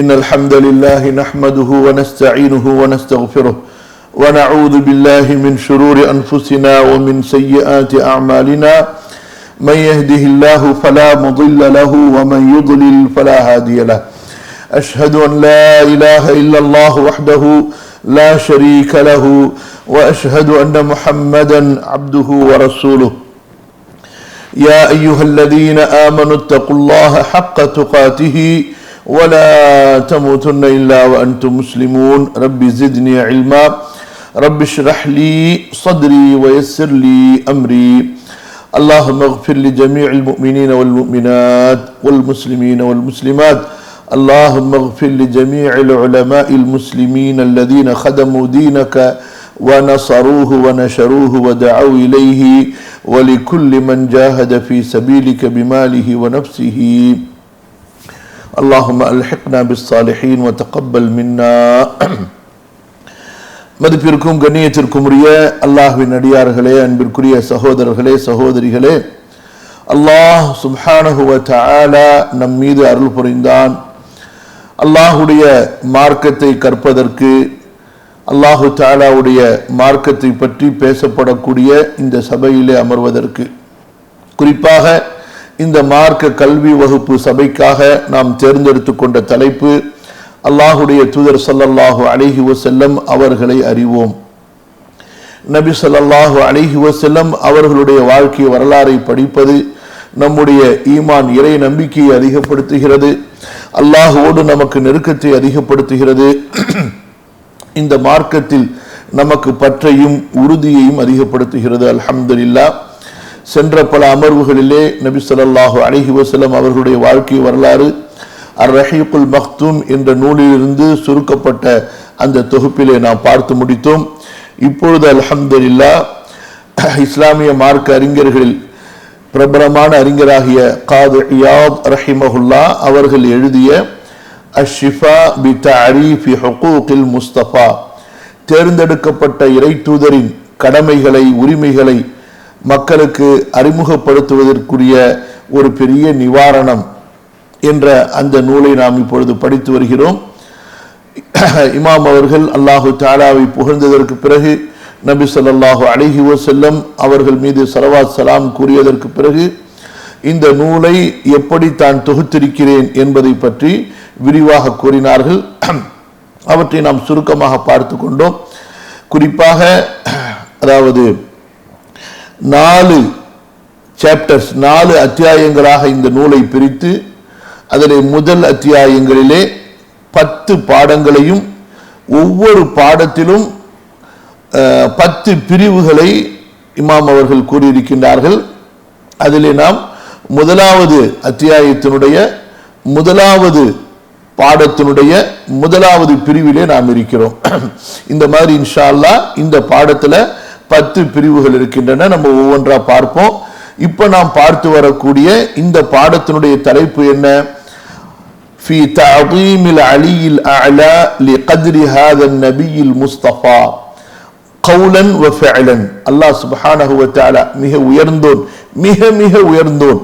إن الحمد لله نحمده ونستعينه ونستغفره ونعوذ بالله من شرور أنفسنا ومن سيئات أعمالنا من يهده الله فلا مضل له ومن يضلل فلا هادي له أشهد أن لا إله إلا الله وحده لا شريك له وأشهد أن محمدا عبده ورسوله يا أيها الذين آمنوا اتقوا الله حق تقاته ولا تموتن إلا وأنتم مسلمون رب زدني علما رب اشرح لي صدري ويسر لي أمري اللهم اغفر لجميع المؤمنين والمؤمنات والمسلمين والمسلمات اللهم اغفر لجميع العلماء المسلمين الذين خدموا دينك ونصروه ونشروه ودعوا إليه ولكل من جاهد في سبيلك بماله ونفسه اللهم ألحقنا بالصالحين وتقبل منا. மதிப்பிற்கும் கண்ணியத்திற்கும் உரிய அல்லாஹ்வின் அடியார்களே, அன்பிற்குரிய சகோதரர்களே சகோதரிகளே, அல்லாஹ் சுப்ஹானஹு வ தஆலா நம் மீது அருள் புரிந்தான். அல்லாஹுடைய மார்க்கத்தை கற்பதற்கு, அல்லாஹு தஆலாவுடைய மார்க்கத்தை பற்றி பேசப்படக்கூடிய இந்த சபையிலே அமர்வதற்கு, குறிப்பாக இந்த மார்க்க கல்வி வகுப்பு சபைக்காக நாம் தேர்ந்தெடுத்து கொண்ட தலைப்பு அல்லாஹுடைய தூதர் ஸல்லல்லாஹு அலைஹி வஸல்லம் அவர்களை அறிவோம். நபி ஸல்லல்லாஹு அலைஹி வஸல்லம் அவர்களுடைய வாழ்க்கை வரலாறை படிப்பது நம்முடைய ஈமான் இறை நம்பிக்கையை அதிகப்படுத்துகிறது, அல்லாஹ்வோடு நமக்கு நெருக்கத்தை அதிகப்படுத்துகிறது, இந்த மார்க்கத்தில் நமக்கு பற்றையும் உறுதியையும் அதிகப்படுத்துகிறது. அல்ஹம்துலில்லாஹ். சென்ற பல அமர்வுகளிலே நபி ஸல்லல்லாஹு அலைஹி வஸல்லம் அவர்களுடைய வாழ்க்கை வரலாறு அர்-ரஹீகுல் மக்தூம் என்ற நூலிலிருந்து சுருக்கப்பட்ட அந்த தொகுப்பிலே நாம் பார்த்து முடித்தோம். இப்பொழுது அல்ஹம்துலில்லாஹ் இஸ்லாமிய மார்க்க அறிஞர்களில் பிரபலமான அறிஞராகிய காது இயாத் ரஹிமஹுல்லா அவர்கள் எழுதிய அஷ்-ஷிஃபா பி தஅரீஃபி ஹுகூகில் முஸ்தஃபா, தேர்ந்தெடுக்கப்பட்ட இறை தூதரின் கடமைகளை உரிமைகளை மக்களுக்கு அறிமுகப்படுத்துவதற்குரிய ஒரு பெரிய நிவாரணம் என்ற அந்த நூலை நாம் இப்பொழுது படித்து வருகிறோம். இமாம் அவர்கள் அல்லாஹு தஆலாவை புகழ்ந்ததற்கு பிறகு, நபி ஸல்லல்லாஹு அலைஹி வஸல்லம் அவர்கள் மீது ஸலவாத் சலாம் கூறியதற்கு பிறகு இந்த நூலை எப்படி தான் தொகுத்திருக்கிறேன் என்பதை பற்றி விரிவாக கூறினார்கள். அவற்றை நாம் சுருக்கமாக பார்த்து கொண்டோம். குறிப்பாக அதாவது 4 சாப்டர்ஸ், 4 அத்தியாயங்களாக இந்த நூலை பிரித்து அதிலே முதல் அத்தியாயங்களிலே 10 பாடங்களையும் ஒவ்வொரு பாடத்திலும் 10 பிரிவுகளை இமாம் அவர்கள் கூறியிருக்கின்றார்கள். அதிலே நாம் முதலாவது அத்தியாயத்தினுடைய முதலாவது பாடத்தினுடைய முதலாவது பிரிவிலே நாம் இருக்கிறோம். இந்த மாதிரி இன்ஷா அல்லாஹ் இந்த பாடத்துல 10 பிரிவுகள் இருக்கின்றன. நம்ம ஒவ்வொன்றா பார்ப்போம். இப்ப நாம் பார்த்து வரக்கூடிய இந்த பாடத்தினுடைய தலைப்பு என்ன? في تعظيم العلي الأعلى لقدر هذا النبي المصطفى قولا وفعلا. அல்லாஹ் சுப்ஹானஹு வ தஆலா மிக உயர்ந்தோன், மிக மிக உயர்ந்தோன்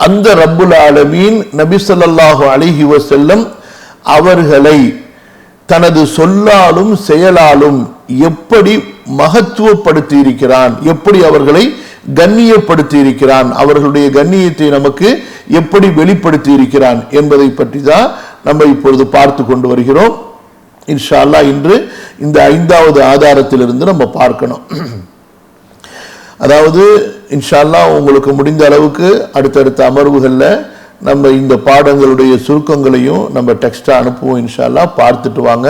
அந்த ரப்புல் ஆலமீன் நபி ஸல்லல்லாஹு அலைஹி வஸல்லம் அவர்களை தனது சொல்லாலும் செயலாலும் எப்படி மகத்துவப்படுத்தி இருக்கிறான், எப்படி அவர்களை கண்ணியப்படுத்தி இருக்கிறான், அவர்களுடைய கண்ணியத்தை நமக்கு எப்படி வெளிப்படுத்தி இருக்கிறான் என்பதை பற்றி தான் நம்ம இப்பொழுது பார்த்து கொண்டு வருகிறோம். இன்ஷா அல்லாஹ் இன்று இந்த 5வது ஆதாரத்திலிருந்து நம்ம பார்க்கணும். அதாவது இன்ஷா அல்லாஹ் உங்களுக்கு முடிந்த அளவுக்கு அடுத்தடுத்த அமர்வுகளில் நம்ம இந்த பாடங்களுடைய சுருக்கங்களையும் நம்ம டெக்ஸ்டா அனுப்புவோம். இன்ஷா அல்லாஹ் பார்த்துட்டு வாங்க.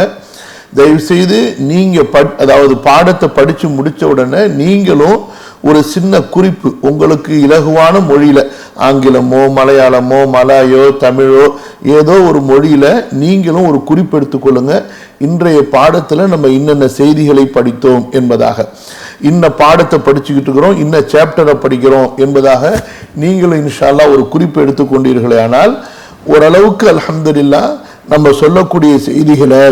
தயவுசெய்து நீங்க அதாவது பாடத்தை படிச்சு முடிச்ச உடனே நீங்களும் ஒரு சின்ன குறிப்பு, உங்களுக்கு இலகுவான மொழியில, ஆங்கிலமோ மலையாளமோ மலாயோ தமிழோ ஏதோ ஒரு மொழியில நீங்களும் ஒரு குறிப்பு எடுத்துக்கொள்ளுங்க. இன்றைய பாடத்துல நம்ம இன்னென்ன செய்திகளை படித்தோம் என்பதாக, இன்ன பாடத்தை படிச்சுக்கிட்டு இருக்கிறோம், இன்ன சாப்டரை படிக்கிறோம் என்பதாக நீங்களும் இன்ஷா அல்லாஹ் ஒரு குறிப்பு எடுத்துக்கொண்டீர்களே ஆனால் ஓரளவுக்கு அல்ஹம்துலில்லாஹ் நம்ம சொல்லக்கூடிய செய்திகளை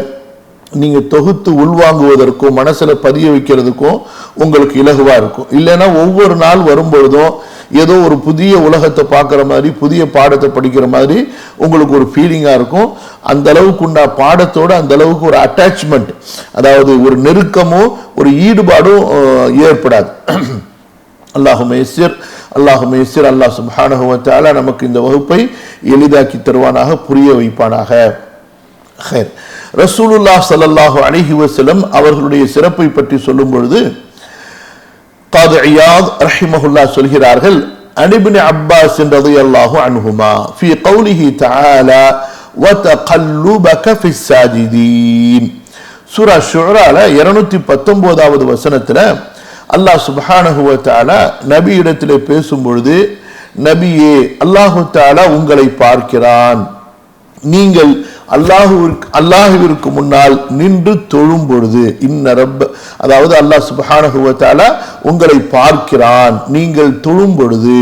நீங்க தொகுத்து உள்வாங்குவதற்கும் மனசுல பதிய வைக்கிறதுக்கும் உங்களுக்கு இலகுவா இருக்கும். இல்லைன்னா ஒவ்வொரு நாள் வரும்பொழுதும் ஏதோ ஒரு புதிய உலகத்தை பார்க்குற மாதிரி, புதிய பாடத்தை படிக்கிற மாதிரி உங்களுக்கு ஒரு ஃபீலிங்காக இருக்கும். அந்த அளவுக்கு உண்டா பாடத்தோடு அந்த அளவுக்கு ஒரு அட்டாச்மெண்ட், அதாவது ஒரு நெருக்கமோ ஒரு ஈடுபாடும் ஏற்படாது. அல்லாஹும்ம யஸ்ஸிர் அல்லாஹும்ம யஸ்ஸிர். அல்லாஹ் சுப்ஹானஹு வ தஆலா நமக்கு இந்த வகுப்பை எளிதாக்கி தருவானாக, புரிய வைப்பானாக. ஹைர். ரசூலுல்லாஹ் ஸல்லல்லாஹு அலைஹி வஸல்லம் அவர்களுடைய சிறப்பை பற்றி சொல்லும் பொழுது காது இயாத் ரஹிமஹுல்லாஹ் சொல்கிறார்கள், அன் இப்னு அப்பாஸ் ரலியல்லாஹு அன்ஹுமா ஃபீ கௌலிஹி தஆலா வ தகல்லுபக ஃபிஸ் சாஜிதீன். சூரா ஷுஆரால 219வது வசனத்துல அல்லாஹ் சுப்ஹானஹு வ தஆலா நபி இடத்திலே பேசும் பொழுது, நபியே அல்லாஹு தஆலா உங்களை பார்க்கிறான், நீங்கள் அல்லாஹுவிற்கு முன்னால் நின்று தொழும் பொழுது, இன்ன ரப்ப, அதாவது அல்லாஹ் சுப்ஹானஹு வ தஆலா உங்களை பார்க்கிறான் நீங்கள் தொழும் பொழுது.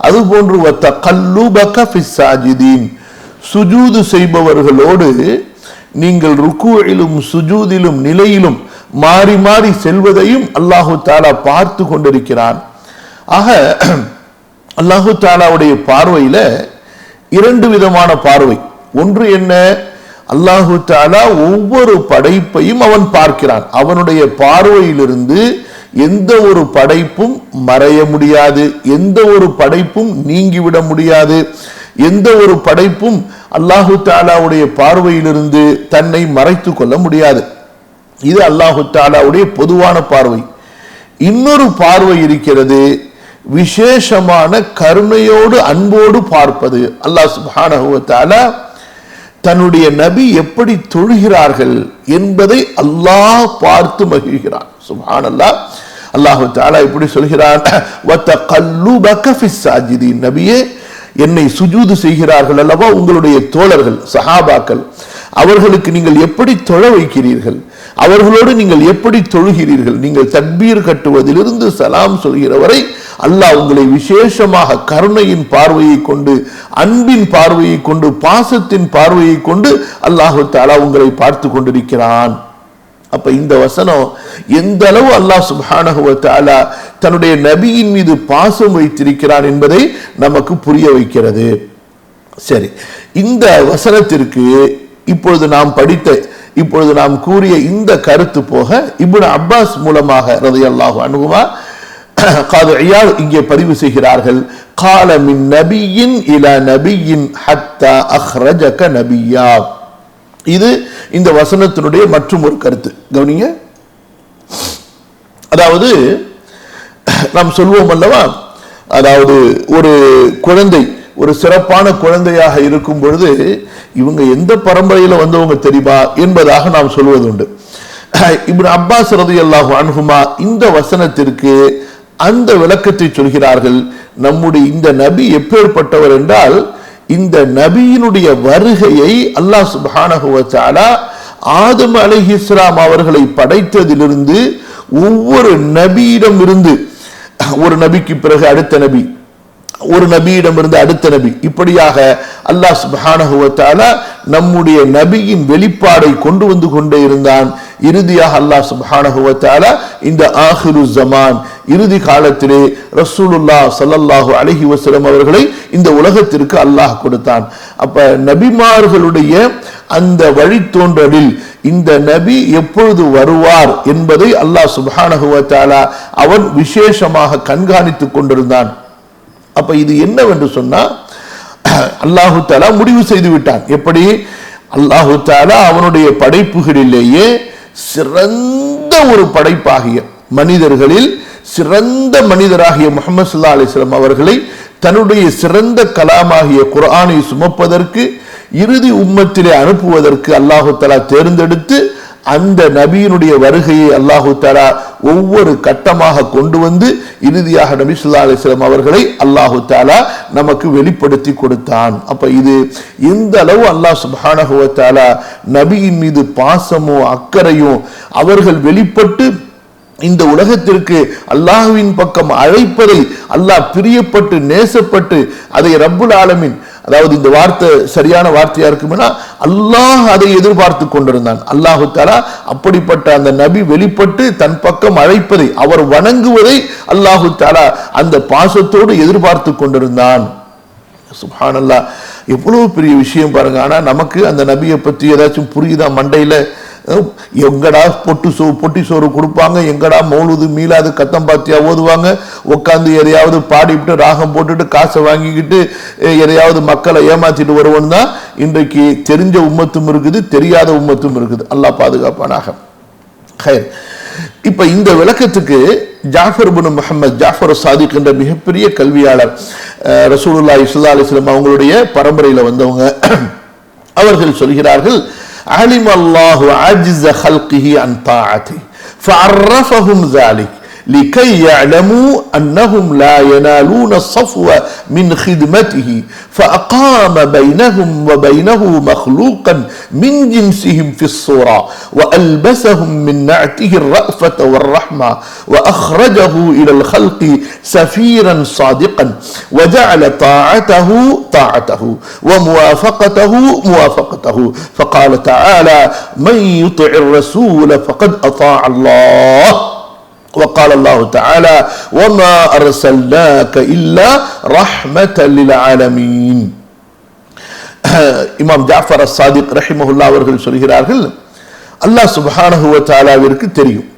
அதுபோன்று வ தகல்லுபக ஃபிஸ் சாஜிதீன், சுஜூது செய்பவர்களோடு நீங்கள் ருக்குவிலும் சுஜூதிலும் நிலையிலும் மாறி மாறி செல்வதையும் அல்லாஹு தஆலா பார்த்து கொண்டிருக்கிறான். ஆக அல்லாஹு தஆலாவுடைய பார்வையில இரண்டு விதமான பார்வை. ஒன்று என்ன, அல்லாஹு தஆலா ஒவ்வொரு படைப்பையும் அவன் பார்க்கிறான். அவனுடைய பார்வையிலிருந்து எந்த ஒரு படைப்பும் மறைய முடியாது, எந்த ஒரு படைப்பும் நீங்கிவிட முடியாது, எந்த ஒரு படைப்பும் அல்லாஹு தஆலாவுடைய பார்வையிலிருந்து தன்னை மறைத்து கொள்ள முடியாது. இது அல்லாஹு தஆலாவுடைய பொதுவான பார்வை. இன்னொரு பார்வை இருக்கிறது, விசேஷமான கருணையோடு அன்போடு பார்ப்பது. அல்லாஹ் சுப்ஹானஹு வ தஆலா தன்னுடைய நபி எப்படி தொழுகிறார்கள் என்பதை அல்லாஹ் பார்த்து மகிழ்கிறான். சுப்ஹானல்லாஹ். அல்லாஹு தஆலா இப்படி சொல்கிறான், வ தகல்லுபக ஃபிஸ் சாஜிதீன், நபியே என்னை சுஜூது செய்கிறார்கள் அல்லவா உங்களுடைய தோழர்கள் சஹாபாக்கள், அவர்களுக்கு நீங்கள் எப்படி தொழ வைக்கிறீர்கள், அவர்களோடு நீங்கள் எப்படி தொழுகிறீர்கள், நீங்கள் தக்பீர் கட்டுவதிலிருந்து சலாம் சொல்கிற வரை அல்லாஹ் உங்களை விசேஷமாக கருணையின் பார்வையை கொண்டு, அன்பின் பார்வையை கொண்டு, பாசத்தின் பார்வையை கொண்டு அல்லாஹு தஆலா உங்களை பார்த்து கொண்டிருக்கிறான். அப்ப இந்த வசனம் எந்த அளவு அல்லாஹ் சுப்ஹானஹு வ தஆலா தன்னுடைய நபியின் மீது பாசம் வைத்திருக்கிறான் என்பதை நமக்கு புரிய வைக்கிறது. சரி, இந்த வசனத்திற்கு இப்பொழுது நாம் கூறிய இந்த கருத்து போக இப்னு அப்பாஸ் மூலமாக ரலியல்லாஹு அன்ஹுமா காது இயாத் இங்கே பதிவு செய்கிறார்கள், கால மின் நபியின் இலா நபியின் ஹத்தா அக்ரஜக நபியா. இது இந்த வசனத்தினுடைய மற்றும் ஒரு கருத்து. கவனிங்க, அதாவது நாம் சொல்வோம் அல்லவா, அதாவது ஒரு குழந்தை ஒரு சிறப்பான குழந்தையாக இருக்கும் பொழுது இவங்க எந்த பரம்பரையில வந்தவங்க தெரியுமா என்பதாக நாம் சொல்வது உண்டு. இப்னு அப்பாஸ் ரலியல்லாஹு அன்ஹுமா இந்த வசனத்திற்கு அந்த விளக்கத்தை சொல்கிறார்கள். நம்முடைய இந்த நபி எப்பேற்பட்டவர் என்றால், இந்த நபியினுடைய வருகையை அல்லாஹ் சுப்ஹானஹு வ தஆலா ஆதம் அலைஹிஸ்ஸலாம் அவர்களை படைத்ததிலிருந்து ஒவ்வொரு நபியிடம் இருந்து, ஒரு நபிக்கு பிறகு அடுத்த நபி, ஒரு நபியிடமிருந்து அடுத்த நபி, இப்படியாக அல்லாஹ் சுப்ஹானஹு வ தஆலா நம்முடைய நபியின் வெளிப்பாடை கொண்டு வந்து கொண்டே இருந்தான். இறுதியாக அல்லாஹ் சுப்ஹானஹு வ தஆலா இந்த ஆகிரு ஜமான், இறுதி காலத்திலே ரசூலுல்லாஹ் ஸல்லல்லாஹு அலைஹி வஸல்லம் அவர்களை இந்த உலகத்திற்கு அல்லாஹ் கொடுத்தான். அப்ப நபிமார்களுடைய அந்த வழித்தோன்றலில் இந்த நபி எப்பொழுது வருவார் என்பதை அல்லாஹ் சுப்ஹானஹு வ தஆலா அவன் விசேஷமாக கண்காணித்துக் கொண்டிருந்தான். அப்ப இது என்னவென்று சொன்னா, அல்லாஹு தஆலா முடிவு செய்து விட்டான். எப்படி? அல்லாஹு தஆலா அவனுடைய படைப்புகளிலேயே சிறந்த ஒரு படைப்பாகிய, மனிதர்களில் சிறந்த மனிதராகிய முஹம்மது ஸல்லல்லாஹு அலைஹி வஸல்லம் அவர்களை தன்னுடைய சிறந்த கலாமாகிய குர்ஆனை சுமப்பதற்கு, இறுதி உம்மத்திலே அனுப்புவதற்கு அல்லாஹு தஆலா தேர்ந்தெடுத்து அந்த நபியினுடைய வருகையை அல்லாஹு தஆலா ஒவ்வொரு கட்டமாக கொண்டு வந்து இறுதியாக நபி ஸல்லல்லாஹு அலைஹி வஸல்லம் அவர்களை அல்லாஹு தஆலா நமக்கு வெளிப்படுத்தி கொடுத்தான். அப்ப இது எந்த அளவு அல்லாஹ் சுப்ஹானஹு வ தஆலா நபியின் மீது பாசமோ அக்கறையும் அவர்கள் வெளிப்பட்டு இந்த உலகத்திற்கு அல்லாஹ்வின் பக்கம் அழைப்பதை அல்லாஹ் பிரியப்பட்டு நேசப்பட்டு அதை ரப்புல் ஆலமீன், அதாவது இந்த வார்த்தை சரியான வார்த்தையா இருக்கும்னா அல்லாஹ் அதை எதிர்பார்த்து கொண்டிருந்தான். அல்லாஹு தஆலா அப்படிப்பட்ட அந்த நபி வெளிப்பட்டு தன் பக்கம் அழைப்பதை, அவர் வணங்குவதை அல்லாஹு தஆலா அந்த பாசத்தோடு எதிர்பார்த்து கொண்டிருந்தான். சுப்ஹானல்லாஹ், எவ்வளவு பெரிய விஷயம் பாருங்க. ஆனா நமக்கு அந்த நபியை பற்றி ஏதாச்சும் புரியுதா? மண்டையில எங்கடா பொட்டி சோறு கொடுப்பாங்க, எங்கடா மௌலூது மீலாது கத்தம் பாத்தியா ஓதுவாங்க, உட்காந்து எதையாவது பாடிவிட்டு ராகம் போட்டுட்டு காசை வாங்கிக்கிட்டு எதையாவது மக்களை ஏமாத்திட்டு வருவோம் தான் இன்றைக்கு தெரிஞ்ச உம்மத்தும் இருக்குது, தெரியாத உம்மத்தும் இருக்குது. அல்லாஹ் பாதுகாப்பானாக. இப்ப இந்த விளக்கத்துக்கு ஜாஃபர் இப்னு முஹம்மத் ஜாஃபர் சாதிக் என்ற மிகப்பெரிய கல்வியாளர், ரசூலுல்லாஹி ஸல்லல்லாஹு அலைஹி வஸல்லம் அவங்களுடைய பரம்பரையில வந்தவங்க, அவர்கள் சொல்கிறார்கள், علم الله عجز خلقه عن طاعته فعرفهم ذلك لكي يعلموا أنهم لا ينالون الصفو من خدمته فأقام بينهم وبينه مخلوقا من جنسهم في الصورة وألبسهم من نعته الرأفة والرحمة وأخرجه إلى الخلق سفيرا صادقا وجعل طاعته وموافقته موافقته فقال تعالى من يطع الرسول فقد أطاع الله وقال الله تعالى وما أرسلناك إلا رحمة للعالمين. இமாம் ஜாஃபர் அஸ்-சாதிக் ரஹிமஹுல்லாஹ் அவர்கள் சொல்கிறார்கள், அல்லாஹ் சுப்ஹானஹு வ தஆலாவிற்கு தெரியும்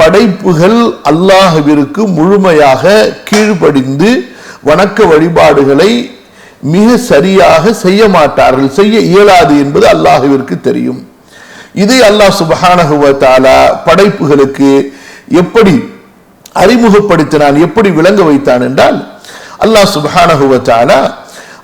படைப்புகள் அல்லாஹ்விற்கு முழுமையாக கீழ்ப்படிந்து வணக்க வழிபாடுகளை மிக சரியாக செய்ய மாட்டார்கள், செய்ய இயலாது என்பது அல்லாஹ்விற்கு தெரியும். இதை அல்லாஹ் சுப்ஹானஹு வ தஆலா படைப்புகளுக்கு எப்படி அறிமுகப்படுத்தினான், எப்படி விளங்க வைத்தான் என்றால், அல்லாஹ் சுப்ஹானஹு வ தஆலா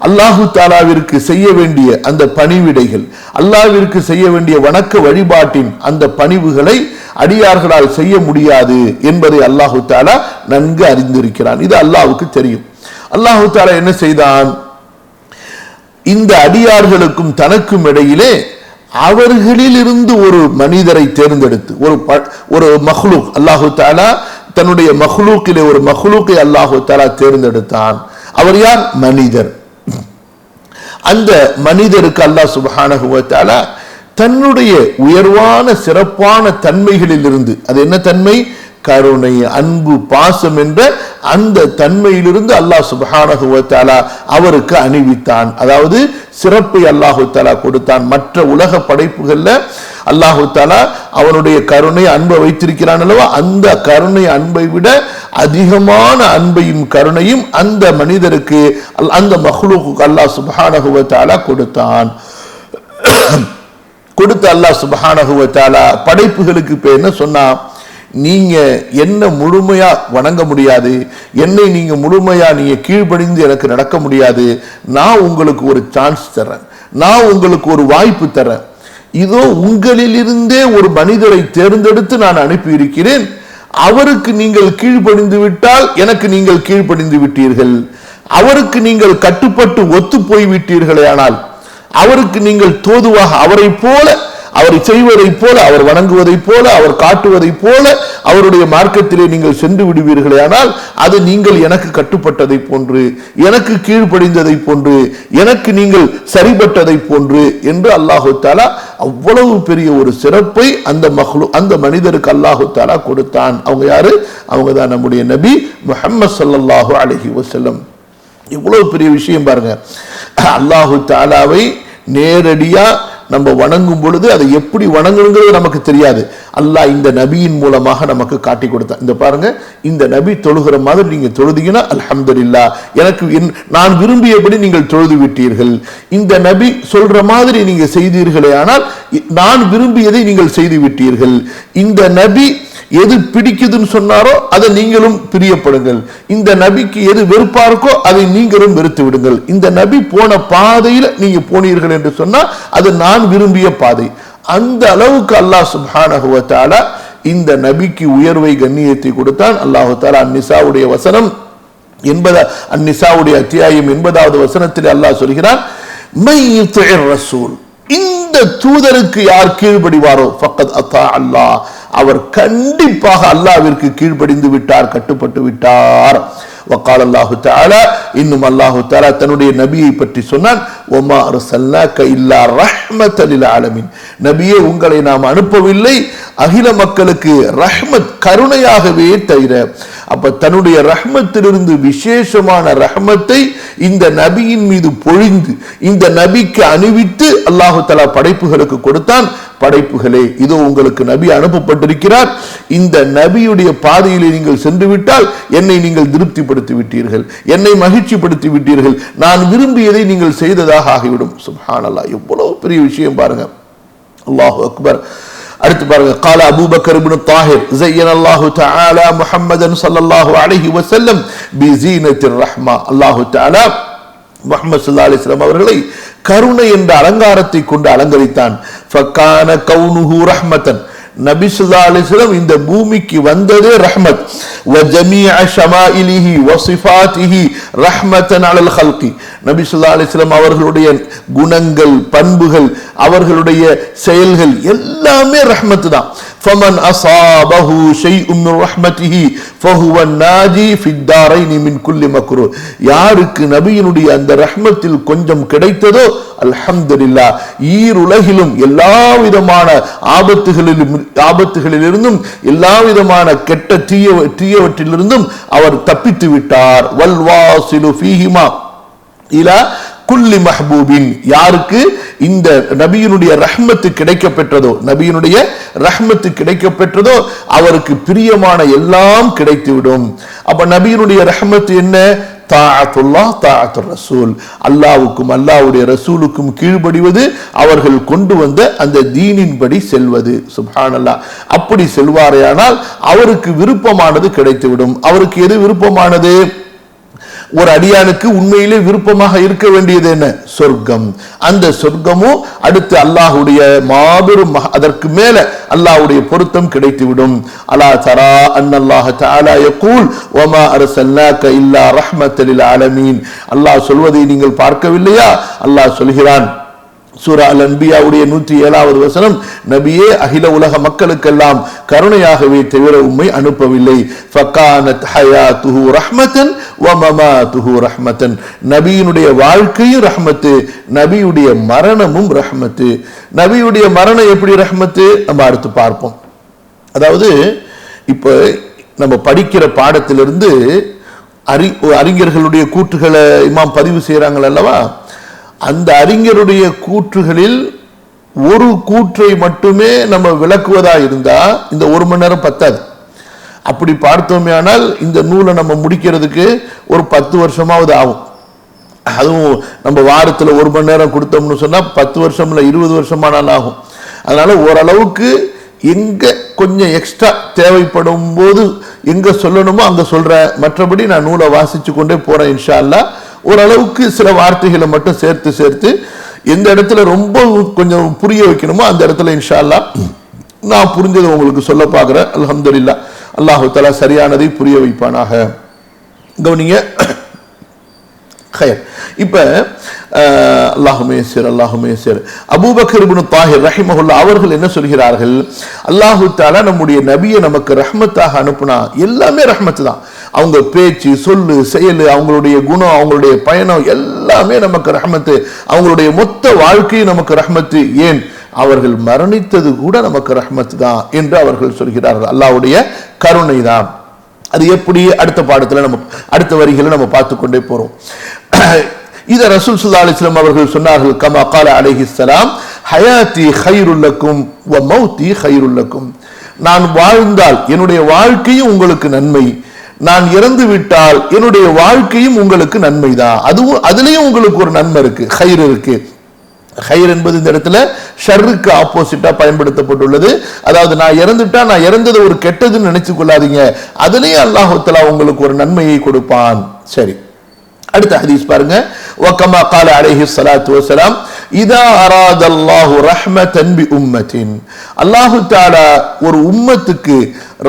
அல்லாஹு தஆலாவிற்கு செய்ய வேண்டிய அந்த பணிவிடைகள், அல்லாஹ்விற்கு செய்ய வேண்டிய வணக்க வழிபாட்டின் அந்த பணிவுகளை அடியார்களால் செய்ய முடியாது என்பதை அல்லாஹு தஆலா நன்கு அறிந்திருக்கிறான். இது அல்லாஹ்வுக்கு தெரியும். அல்லாஹு தஆலா என்ன செய்தான், இந்த அடியார்களுக்கும் தனக்கும் இடையிலே அவர்களில் இருந்து ஒரு மனிதரை தேர்ந்தெடுத்து, ஒரு மஹ்லூக், அல்லாஹு தஆலா தன்னுடைய மஹ்லூக்கிலே ஒரு மஹ்லூக்கை அல்லாஹு தஆலா தேர்ந்தெடுத்தான். அவர் யார்? மனிதர். அந்த மனிதருக்கு அல்லாஹ் சுப்ஹானஹு வ தஆலா தன்னுடைய உயர்வான சிறப்பான தன்மைகளில் இருந்து, அது என்ன தன்மை? கருணை, அன்பு, பாசம் என்ற அந்த தன்மையிலிருந்து அல்லாஹ் சுப்ஹானஹு வ தஆலா அவருக்கு அணிவித்தான். அதாவது சிறப்பை அல்லாஹு தஆலா கொடுத்தான். மற்ற உலக படைப்புகள்ல அல்லாஹு தஆலா அவனுடைய கருணை அன்பை வைத்திருக்கிறான் அல்லவா, அந்த கருணை அன்பை விட அதிகமான அன்பையும் கருணையும் அந்த மனிதருக்கு, அந்த மஹ்லூக்கு அல்லாஹ் சுப்ஹானஹு வ தஆலா கொடுத்தான். கொடுத்த அல்லாஹ் சுப்ஹானஹு வ தஆலா படைப்புகளுக்கு இப்ப என்ன சொன்னா, நீங்க என்ன முழுமையா வணங்க முடியாது, என்னை நீங்க முழுமையா நீங்க கீழ்ப்படிந்து எனக்கு நடக்க முடியாது, நான் உங்களுக்கு ஒரு சான்ஸ் தரேன், நான் உங்களுக்கு ஒரு வாய்ப்பு தரேன். இதோ உங்களிலிருந்தே ஒரு மனிதரை தேர்ந்தெடுத்து நான் அனுப்பி இருக்கிறேன், அவருக்கு நீங்கள் கீழ்ப்படிந்து விட்டால் எனக்கு நீங்கள் கீழ்ப்படிந்து விட்டீர்கள், அவருக்கு நீங்கள் கட்டுப்பட்டு ஒத்து போய் விட்டீர்களே ஆனால், அவருக்கு நீங்கள் தோதுவாக அவரை போல, அவர் செய்வதை போல, அவர் வணங்குவதை போல, அவர் காட்டுவதை போல அவருடைய மார்க்கத்திலே நீங்கள் சென்று விடுவீர்களே ஆனால், அது நீங்கள் எனக்கு கட்டுப்பட்டதை போன்று, எனக்கு கீழ்ப்படிந்ததை போன்று, எனக்கு நீங்கள் சரிபட்டதை போன்று என்று அல்லாஹு தஆலா அவ்வளவு பெரிய ஒரு சிறப்பை அந்த மனிதருக்கு அல்லாஹு தஆலா கொடுத்தான். அவங்க யாரு? அவங்க தான் நம்முடைய நபி முஹம்மது ஸல்லல்லாஹு அலைஹி வஸல்லம். இவ்வளவு பெரிய விஷயம் பாருங்க. அல்லாஹு தஆலாவை நேரடியா நம்ம வணங்கும் பொழுது அதை எப்படி வணங்கணுங்கிறது நமக்கு தெரியாது. அல்லாஹ் இந்த நபியின் மூலமாக நமக்கு காட்டி கொடுத்தான். இந்த பாருங்க, இந்த நபி தொழுகிற மாதிரி நீங்க தொழுதீங்கன்னா அல்ஹம்துலில்லாஹ், எனக்கு நான் விரும்பியபடி நீங்கள் தொழுது விட்டீர்கள். இந்த நபி சொல்ற மாதிரி நீங்க செய்தீர்களே ஆனால் நான் விரும்பியதை நீங்கள் செய்து விட்டீர்கள். இந்த நபி எது பிடிக்குதுன்னு சொன்னாரோ அதை நீங்களும் பிரியப்படுங்கள், இந்த நபிக்கு எது வெறுப்பா இருக்கோ அதை நீங்களும் வெறுத்து விடுங்கள். இந்த நபி போன பாதையில் நீங்க போனீர்கள் என்று சொன்னா அது நான் விரும்பிய பாதை. அந்த அளவுக்கு அல்லாஹ் சுப்ஹானஹு வ தஆலா இந்த நபிக்கு உயர்வை கண்ணியத்தை கொடுத்தான். அல்லாஹு தஆலா அந்நிசாவுடைய வசனம் 80 அந்நிசாவுடைய அத்தியாயம் 80வது வசனத்தில் அல்லாஹ் சொல்கிறான், மை யுத்திஇர் ரசூல், இந்த அந்த தூதருக்கு யார் கீழ்ப்படிவாரோ ஃபக்கத் அத்தா அல்லாஹ், அவர் கண்டிப்பாக அல்லாஹ்விற்கு கீழ்ப்படிந்து விட்டார், கட்டுப்பட்டு விட்டார். وقال الله تعالى, இன்னும் அல்லாஹ் தஆலா தன்னுடைய நபியை பற்றி சொன்னான், وما ارسلناك الا رحمة للعالمين, நபியே உங்களை நாம் அனுப்பவில்லை அகில மக்களுக்கு ரஹ்மத், கருணையாகவே தவிர. அப்ப தன்னுடைய ரஹ்மத்திலிருந்து விசேஷமான ரஹ்மத்தை இந்த நபியின் மீது பொழிந்து இந்த நபிக்கு அணிவித்து அல்லாஹ் தஆலா படைப்புகளுக்கு கொடுத்தான். படைப்புகளே, இதோ உங்களுக்கு நபி அனுப்பப்பட்டிருக்கிறார், இந்த நபியுடைய பாதையிலே நீங்கள் சென்று விட்டால் என்னை நீங்கள் திருப்திப்படுத்தி விட்டீர்கள், என்னை மகிழ்ச்சிப்படுத்தி விட்டீர்கள், நான் விரும்பியதை நீங்கள் செய்ததாக ஆகிவிடும். சுப்ஹானல்லாஹ், எவ்வளவு பெரிய விஷயம் பாருங்க. அல்லாஹு அக்பர். அடுத்து பாருங்க, قال ابو بكر بن طاهر زين الله تعالى محمدا صلى الله عليه وسلم بزينة الرحمة. அல்லாஹ் தஆலா முஹம்மது ஸல்லல்லாஹு அலைஹி வஸல்லம் அவர்களை கருணை என்ற அலங்காரத்தை கொண்டு அலங்கரித்தான். ஃபகான கௌனுஹு ரஹ்மத்தன், நபி ஸல்லல்லாஹு அலைஹி வஸல்லம் இந்த பூமிக்கு வந்ததே ரஹ்மத். வ ஜமீஅ ஷமாயிலிஹி வ ஸிஃபாத்திஹி ரஹ்மத்தன் அலல் ஹல்கி, நபி ஸல்லல்லாஹு அலைஹி வஸல்லம் அவர்களுடைய குணங்கள், பண்புகள், அவர்களுடைய செயல்கள் எல்லாமே ரஹ்மத் தான். ஃபமன் அஸாபஹு ஷைஉம் மின் ரஹ்மத்திஹி ஃபஹுவ நாஜி ஃபித் தாரைனி மின் குல்லி மக்ரூஹ், யாருக்கு நபியினுடைய அந்த ரஹ்மத்தில் கொஞ்சம் கிடைத்ததோ அல்ஹம்துலில்லாஹ், ஈருலகிலும் எல்லா விதமான ஆபத்துகளிலிருந்தும் எல்லா விதமான கெட்ட தீயவற்றிலிருந்தும் அவர் தப்பித்து விட்டார். வல் வாசிலு ஃபீஹிமா இலா குல்லி மஹ்பூபின், யாருக்கு இந்த நபியினுடைய ரஹ்மத்து கிடைக்கப்பெற்றதோ, நபியினுடைய ரஹ்மத்து கிடைக்கப்பெற்றதோ அவருக்கு பிரியமான எல்லாம் கிடைத்துவிடும். அப்ப நபியினுடைய ரஹ்மத்து என்ன? தாஅத்துல்லாஹ் தாஅத்துர் ரசூல், அல்லாஹ்வுக்கும் அல்லாஹ்வுடைய ரசூலுக்கும் கீழ்ப்படிவது, அவர்கள் கொண்டு வந்த அந்த தீனின்படி செல்வது. சுப்ஹானல்லாஹ், அப்படி செல்வாரையானால் அவருக்கு விருப்பமானது கிடைத்துவிடும். அவருக்கு எது விருப்பமானது? ஒரு அடியானுக்கு உண்மையிலே விருப்பமாக இருக்க வேண்டியது என்ன? சொர்க்கம். அந்த சொர்க்கமும் அடுத்து அல்லாஹ்வுடைய மாபெரும், அதற்கு மேல அல்லாஹ்வுடைய பொருத்தம் கிடைத்துவிடும். அலா தரா அன்னல்லாஹ தஆலா யகூல் வமா அர்சல்னாக இல்லா ரஹ்மத்தல் லில் ஆலமீன், அல்லாஹ் சொல்வதை நீங்கள் பார்க்கவில்லையா? அல்லாஹ் சொல்கிறான், சூரா அல் அன்பியாவுடைய 107வது வசனம், நபியே அகில உலக மக்களுக்கெல்லாம் கருணையாகவே தவிர உம்மை அனுப்பவில்லை. ஃபகானத் ஹயாத்துஹு ரஹ்மத்தன் வ மமாத்துஹு ரஹ்மத்தன், நபியினுடைய வாழ்க்கையும் ரஹ்மத்து, நபியுடைய மரணமும் ரஹ்மத்து. நபியுடைய மரணம் எப்படி ரஹ்மத்து நம்ம அடுத்து பார்ப்போம். அதாவது இப்ப நம்ம படிக்கிற பாடத்திலிருந்து அறிஞர்களுடைய கூற்றுகளை இமாம் பதிவு செய்யறாங்க அல்லவா, அந்த அறிஞருடைய கூற்றுகளில் ஒரு கூற்றை மட்டுமே நம்ம விளக்குவதா இருந்தா இந்த 1 மணி நேரம் பத்தாது. அப்படி பார்த்தோமே ஆனால் இந்த நூலை நம்ம முடிக்கிறதுக்கு ஒரு 10 வருஷமாவது ஆகும். அதுவும் நம்ம வாரத்தில் 1 மணி நேரம் கொடுத்தோம்னு சொன்னா 10 வருஷம் இல்லை 20 வருஷமானாலும் ஆகும். அதனால ஓரளவுக்கு எங்க கொஞ்சம் எக்ஸ்ட்ரா தேவைப்படும் போது எங்க சொல்லணுமோ அங்க சொல்றேன், மற்றபடி நான் நூலை வாசிச்சு கொண்டே போறேன் இன்ஷா அல்லாஹ். ஓரளவுக்கு சில வார்த்தைகளை மட்டும் சேர்த்து எந்த இடத்துல ரொம்ப கொஞ்சம் புரிய வைக்கணுமோ அந்த இடத்துல இன்ஷா அல்லாஹ் நான் புரிஞ்சதை உங்களுக்கு சொல்ல பார்க்கிறேன். அல்ஹம்துலில்லாஹ், அல்லாஹு தஆலா சரியானதை புரிய வைப்பானாக. கவனிங்க. இப்ப அல்லாஹுமே யஸிர் அபூபக்கர் இப்னு தாஹிர் ரஹிமஹுல்லாஹ் அவர்கள் என்ன சொல்கிறார்கள்? அல்லாஹு தஆலா நம்முடைய நபியை நமக்கு ரஹ்மத்தாக அனுப்புனா எல்லாமே ரஹ்மத் தான். அவங்க பேச்சு, சொல்லு, செயல், அவங்களுடைய குணம், அவங்களுடைய பயணம் எல்லாமே நமக்கு ரஹ்மத்து. அவங்களுடைய மொத்த வாழ்க்கையும் நமக்கு ரஹ்மத்து. ஏன், அவர்கள் மரணித்தது கூட நமக்கு ரஹ்மத் தான் என்று அவர்கள் சொல்கிறார்கள். அல்லாஹ்வுடைய கருணை தான். அது எப்படி? அடுத்த பாடத்துல நம்ம அடுத்த வரிகளை நம்ம பார்த்து கொண்டே போறோம். இத ரசூல் ஸல்லல்லாஹு அலைஹி வஸல்லம் அவர்கள் சொன்னார்கள், கமா கால அலைஹிஸ்ஸலாம், ஹயாத்தி கைருல் லக்கும் வ மௌத்தி கைருல் லக்கும், நான் வாழ்ந்தால் என்னுடைய வாழ்க்கையும் உங்களுக்கு நன்மை, நான் இறந்து விட்டால் என்னுடைய வாழ்க்கையும் உங்களுக்கு நன்மைதான். அதுவும் அதுலயும் உங்களுக்கு ஒரு நன்மை இருக்கு, கைர் இருக்கு. கைர் என்பது இந்த இடத்துல ஷர்ருக்கு ஆப்போசிட்டா பயன்படுத்தப்பட்டுள்ளது. அதாவது நான் இறந்துட்டா நான் இறந்தது ஒரு கெட்டதுன்னு நினைச்சு கொள்ளாதீங்க, அதுலயே அல்லாஹ் தஆலா உங்களுக்கு ஒரு நன்மையை கொடுப்பான். சரி, அடுத்த ஹதீஸ் பாருங்க. வகமா قال عليه الصلاه والسلام اذا اراد الله رحمه بامه, அல்லாஹ் தஆலா ஒரு உம்மத்துக்கு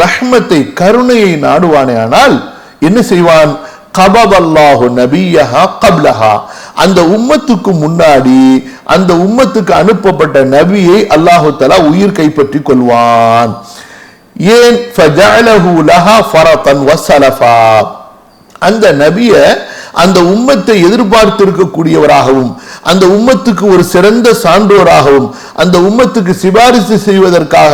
ரஹ்மத்தை, கருணையை நாடுவானேயானால் என்ன செய்வான்? கபபல்லாஹு நபியஹா கப்லஹா, அந்த உம்மத்துக்கு முன்னாடி அந்த உம்மத்துக்கு அனுப்பப்பட்ட நபியை அல்லாஹு தஆலா உயிர் கைப்பற்றி கொள்வான். ஏன்? ஃபஜஅலஹு லஹா ஃபரதன் வஸலஃபா, அந்த நபிய அந்த உம்மத்தை எதிர்பார்த்து இருக்கக்கூடியவராகவும் அந்த உம்மத்துக்கு ஒரு சிறந்த சான்றோராகவும் அந்த உம்மத்துக்கு சிபாரிசு செய்வதற்காக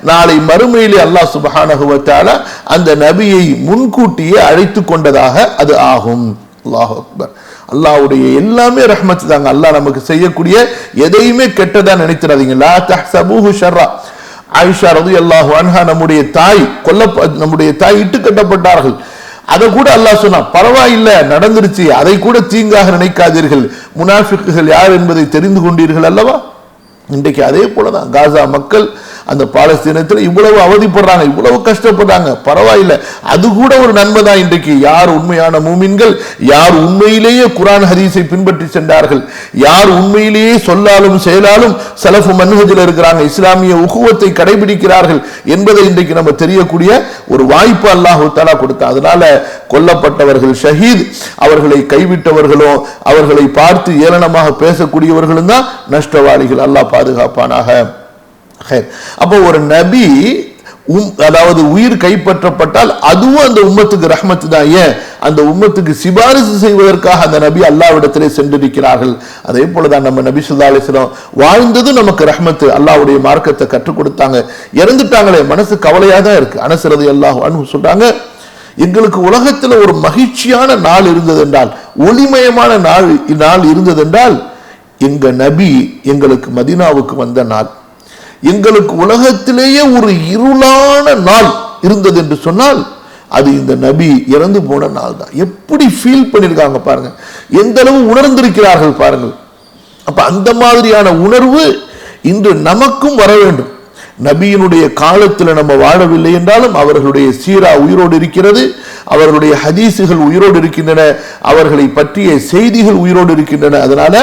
நாளை மறுமையிலே அல்லாஹ் சுப்ஹானஹு வ தஆலா அந்த நபியை முன்கூட்டியே அழைத்து கொண்டதாக அது ஆகும். அல்லாஹ் அக்பர். அல்லாஹ்வுடைய எல்லாமே ரஹ்மத் தாங்க. அல்லாஹ் நமக்கு செய்யக்கூடிய எதையுமே கெட்டதா நினைத்திராதீங்க. லா தஹ்சபூஹு ஷர்ரா. ஆயிஷா ரலியல்லாஹு அன்ஹா நம்முடைய தாய் இட்டு கட்டப்பட்டார்கள். அதை கூட அல்லாஹ் சொன்னா பரவாயில்லை, நடந்துருச்சு, அதை கூட தீங்காக நினைக்காதீர்கள், முனாஃபிக்குகள் யார் என்பதை தெரிந்து கொண்டீர்கள் அல்லவா. இன்றைக்கு அதே போலதான் காசா மக்கள் அந்த பாலஸ்தீனத்தில் இவ்வளவு அவதிப்படுறாங்க, இவ்வளவு கஷ்டப்படுறாங்க. பரவாயில்லை, அது கூட ஒரு நன்மை தான். இன்றைக்கு யார் உண்மையான மூமின்கள், யார் உண்மையிலேயே குர்ஆன் ஹதீஸை பின்பற்றி சென்றார்கள், யார் உண்மையிலேயே சொல்லாலும் செயலாலும் சலஃபு மன்ஹஜில் இருக்கிறாங்க, இஸ்லாமிய உகுவத்தை கடைபிடிக்கிறார்கள் என்பதை இன்றைக்கு நம்ம தெரியக்கூடிய ஒரு வாய்ப்பு அல்லாஹ் தஆலா கொடுத்தார். அதனால கொல்லப்பட்டவர்கள் ஷஹீத், அவர்களை கைவிட்டவர்களோ அவர்களை பார்த்து ஏளனமாக பேசக்கூடியவர்களும் தான் நஷ்டவாளிகள். அல்லாஹ் பாதுகாப்பானாக. அப்போ ஒரு நபி அதாவது உயிர் கைப்பற்றப்பட்டால் அதுவும் அந்த உம்மத்துக்கு ரஹ்மத்து தான். ஏன்? அந்த உம்மத்துக்கு சிபாரிசு செய்வதற்காக அந்த நபி அல்லாஹ்விடத்திலே சென்றிருக்கிறார்கள். அதே போலதான் நம்ம நபி ஸல்லல்லாஹு அலைஹி வஸல்லம் வாழ்ந்தது நமக்கு ரஹ்மத்து. அல்லாஹ்வுடைய மார்க்கத்தை கற்றுக் கொடுத்தாங்க. இறந்துட்டாங்களே, மனசு கவலையா தான் இருக்கு. அனஸ் ரலியல்லாஹு அன்ஹு சொல்றாங்க, எங்களுக்கு உலகத்துல ஒரு மகிழ்ச்சியான நாள் இருந்தது என்றால், ஒளிமயமான நாள் இருந்தது என்றால் எங்க நபி எங்களுக்கு மதீனாவுக்கு வந்த நாள். எங்களுக்கு உலகத்திலேயே ஒரு இருளான நாள் இருந்தது என்று சொன்னால் அது இந்த நபி இறந்து போன நாள் தான். எப்படி ஃபீல் பண்ணிருக்காங்க பாருங்க, எந்த அளவு உணர்ந்திருக்கிறார்கள் பாருங்கள். அப்ப அந்த மாதிரியான உணர்வு இன்று நமக்கும் வர வேண்டும். நபியினுடைய காலத்தில் நம்ம வாழவில்லை என்றாலும் அவர்களுடைய சீரா உயிரோடு இருக்கிறது, அவர்களுடைய ஹதீசுகள் உயிரோடு இருக்கின்றன, அவர்களை பற்றிய செய்திகள் உயிரோடு இருக்கின்றன. அதனால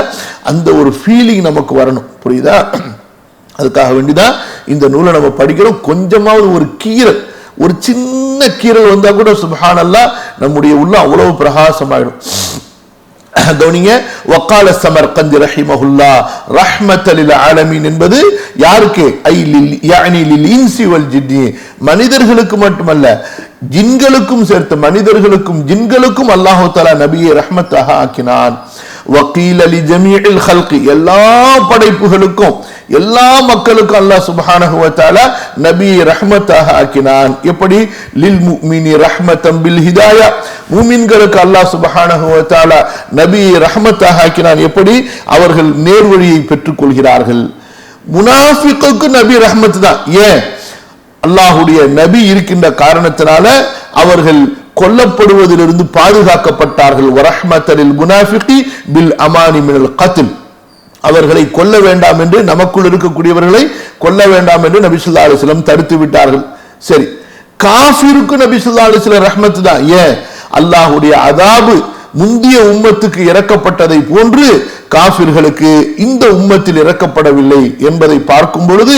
அந்த ஒரு ஃபீலிங் நமக்கு வரணும். புரியுதா? அதுக்காக வேண்டிதான் இந்த நூலை நம்ம படிக்கிறோம். கொஞ்சமாவது ஒரு கீரல், ஒரு சின்ன கீரல் வந்தா கூட சுப்ஹானல்லாஹ் நம்முடைய உள்ள அவ்வளவு பிரகாசமாயிடும். கவனிங்க, வக்கால சமர்கந்தி ரஹிமஹுல்லாஹ் ரஹ்மத்தல் லில் ஆலமீன் என்பது யாருக்கு? யானி லில் இன்சி வல் ஜின்னி, மனிதர்களுக்கு மட்டுமல்ல ஜின்களுக்கும் சேர்த்து, மனிதர்களுக்கும் ஜின்களுக்கும் அல்லாஹ் தஆலா நபியை ரஹ்மத்தாக ஆக்கினான். வகீல லி ஜமீஇல் ஹல்கி, எல்லா படைப்புகளுக்கும் எல்லா மக்களுக்கும் அல்லாஹ் சுப்ஹானஹு வ தஆலா நபியை ரஹ்மத்தாக ஆக்கினான். எப்படி? லில் முஃமினி ரஹ்மத்தன் பில் ஹிதாயா, மூமின்களுக்கு அல்லாஹ் சுப்ஹானஹு வ தஆலா நபியை ரஹ்மத்தாக ஆக்கினான். எப்படி? அவர்கள் நேர்வழியை பெற்றுக் கொள்கிறார்கள். முனாஃபிக்குக்கு நபி ரஹ்மத் தான். ஏன்? அல்லாஹ்வுடைய நபி இருக்கின்ற காரணத்தினால அவர்கள் கொல்லப்படுவதிலிருந்து பாதுகாக்கப்பட்டார்கள். வரஹ்மத்தலில் முனாஃபிகி பில் அமானி மினல் கத்ல், அவர்களை கொல்ல வேண்டாம் என்று, நமக்குள் இருக்கக்கூடியவர்களை கொல்ல வேண்டாம் என்று நபி ஸல்லல்லாஹு அலைஹி வஸல்லம் தடுத்து விட்டார்கள். சரி, காஃபிருக்கு நபி ஸல்லல்லாஹு அலைஹி வஸல்லம் ரஹ்மத் தான். ஏன்? அல்லாஹ்வுடைய அதாபு முந்திய உம்மத்துக்கு இறக்கப்பட்டதை போன்று காஃபிர்களுக்கு இந்த உம்மத்தில் இறக்கப்படவில்லை என்பதை பார்க்கும் பொழுது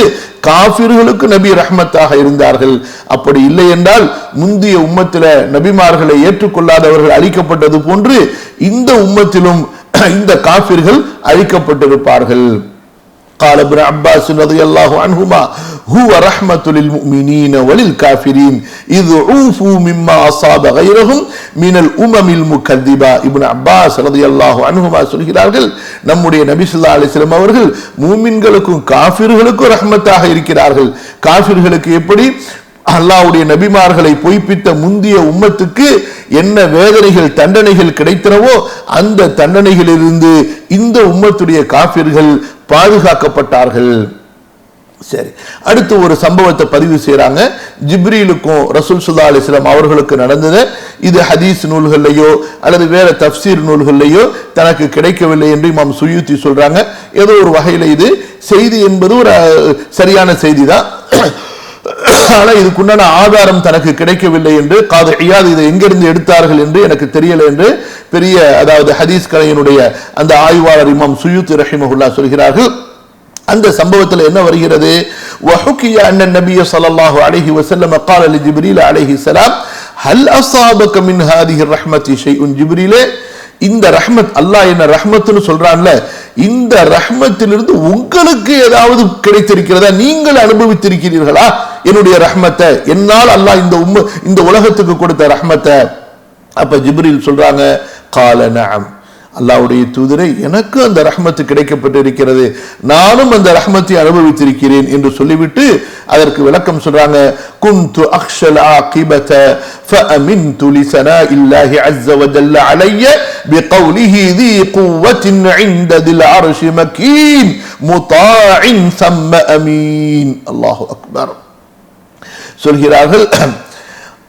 காஃபிர்களுக்கு நபி ரஹ்மத்தாக இருந்தார்கள். அப்படி இல்லை என்றால் முந்திய உம்மத்தில நபிமார்களை ஏற்றுக்கொள்ளாதவர்கள் அழிக்கப்பட்டது போன்று இந்த உம்மத்திலும் இந்த காஃபிர்கள் அழிக்கப்பட்டிருப்பார்கள். قال ابن عباس رضي الله عنهما هو رحمة للمؤمنين وللكافرين إذ عوفوا مما أصاب غيرهم من الأمم المكذبة. இப்னு அப்பாஸ் ரலியல்லாஹு அன்ஹுமா சொல்கிறார்கள், நம்முடைய நபி ஸல்லல்லாஹு அலைஹி வஸல்லம் அவர்கள் மூமின்களுக்கும் காஃபிர்களுக்கும் ரஹ்மத்தாக இருக்கிறார்கள். காஃபிர்களுக்கு எப்படி அல்லாஹ்வுடைய நபிமார்களை பொய்ப்பித்த முந்திய உம்மத்துக்கு என்ன வேதனைகள் தண்டனைகள் கிடைத்தனவோ அந்த தண்டனைகளிலிருந்து இந்த உம்மத்துடைய காஃபிர்கள் பாதுகாக்கப்பட்டார்கள். சரி, அடுத்து ஒரு சம்பவத்தை பதிவு செய்யறாங்க. ஜிப்ரீலுக்கும் ரசூல் ஸல்லல்லாஹு அலைஹி வஸல்லம் அவர்களுக்கு நடந்தது. இது ஹதீஸ் நூல்கள்லையோ அல்லது வேற தஃப்சீர் நூல்கள்லையோ தனக்கு கிடைக்கவில்லை என்று இமாம் சுயூத்தி சொல்றாங்க. ஏதோ ஒரு வகையில இது செய்தி என்பது ஒரு சரியான செய்தி தான். ஆனா இதுக்குண்டான ஆதாரம் தனக்கு கிடைக்கவில்லை என்று காது இயாத் இதை எங்கிருந்து எடுத்தார்கள் என்று எனக்கு தெரியல என்று பெரிய, அதாவது ஹதீஸ் கலையினுடைய அந்த ஆய்வாளர் இமாம் சுயூத்தி ரஹிமஹுல்லாஹ் சொல்கிறார்கள். அந்த சம்பவத்தில் என்ன வருகிறது? وحكي أن النبي صلى الله عليه وسلم قال لجبريل عليه السلام ஹல் அஸாபக மின் ஹாதிஹி ரஹ்மத்தி ஷைஉன் ஜிப்ரீலே, இந்த ரஹ்மத், அல்லாஹ் என்ன ரஹ்மத்துன்னு சொல்றான்ல, இந்த ரஹ்மத்திலிருந்து உங்களுக்கு ஏதாவது கிடைத்திருக்கிறதா? நீங்கள் அனுபவித்திருக்கிறீர்களா என்னுடைய ரஹ்மத்தை, என்னால் அல்லாஹ் இந்த உலகத்துக்கு கொடுத்த ரஹ்மத்தை? அப்ப ஜிப்ரீல் சொல்றாங்க, கால நஅம், அல்லாஹ்வுடைய தூதரே, எனக்கு அந்த ரஹ்மத்து கிடைக்கப்பட்டிருக்கிறது, நானும் அந்த ரஹ்மத்தை அனுபவித்திருக்கிறேன் என்று சொல்லிவிட்டு அதற்கு விளக்கம் சொல்றாங்க. குன்து அக்ஷல் ஆகிபத ஃபஅமின்து லிஸனாஇல்லாஹி அஸ்ஸ வஜல்ல அலைய பிகௌலிஹி ذي قوة عند ذي العرش مكين مطاع ثم أمين. அல்லாஹு அக்பர். சொல்கிறார்கள்,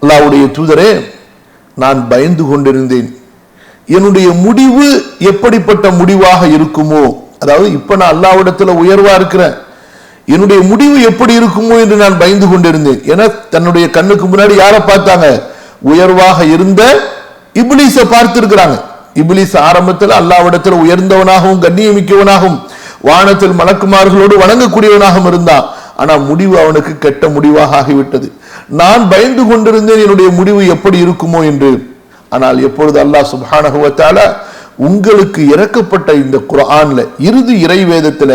அல்லாஹ்வுடைய தூதரே, நான் பயந்து கொண்டிருந்தேன், என்னுடைய முடிவு எப்படிப்பட்ட முடிவாக இருக்குமோ, அதாவது இப்ப நான் அல்லாஹ்விடத்துல உயர்வா இருக்கிறேன், என்னுடைய முடிவு எப்படி இருக்குமோ என்று நான் பயந்து கொண்டிருந்தேன். என தன்னுடைய கண்ணுக்கு முன்னாடி யாரை பார்த்தாங்க? உயர்வாக இருந்த இப்லீஸை பார்த்திருக்கிறாங்க. இப்லீஸ் ஆரம்பத்தில் அல்லாஹ்விடத்துல உயர்ந்தவனாகவும் கண்ணியமிக்கவனாகவும் வானத்தில் மலக்குமார்களோடு வணங்கக்கூடியவனாகவும் இருந்தான். ஆனா முடிவு அவனுக்கு கெட்ட முடிவாக ஆகிவிட்டது. நான் பயந்து கொண்டிருந்தேன் என்னுடைய முடிவு எப்படி இருக்குமோ என்று. ஆனால் எப்பொழுது அல்லாஹ் சுப்ஹானஹு வ தஆலா உங்களுக்கு இறக்கப்பட்ட இந்த குர்ஆன்ல, இறுதி இறை வேதத்துல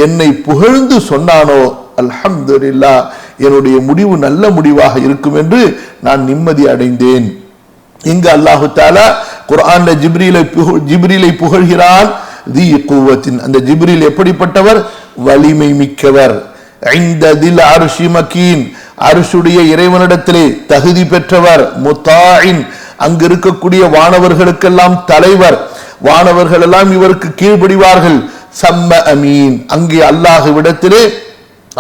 என்னை புகழ்ந்து சொன்னானோ, அல்ஹம்துலில்லாஹ், என்னுடைய முடிவு நல்ல முடிவாக இருக்கும் என்று நான் நிம்மதி அடைந்தேன். இங்கு அல்லாஹு தஆலா குர்ஆன்ல ஜிப்ரீலை புகழ்கிறான். தி குவத்தின், அந்த ஜிப்ரீல் எப்படிப்பட்டவர்? வலிமை மிக்கவர். இன்த தில் அர்ஷி மகீன், அர்ஷுடைய இறைவனிடத்திலே தகுதி பெற்றவர். முத்தாயின், அங்கு இருக்கக்கூடிய வானவர்களுக்கெல்லாம் தலைவர், வானவர்கள் எல்லாம் இவருக்கு கீழ்ப்படிவார்கள். சம்ம அமீன், அங்கே அல்லாஹ்விடத்திலே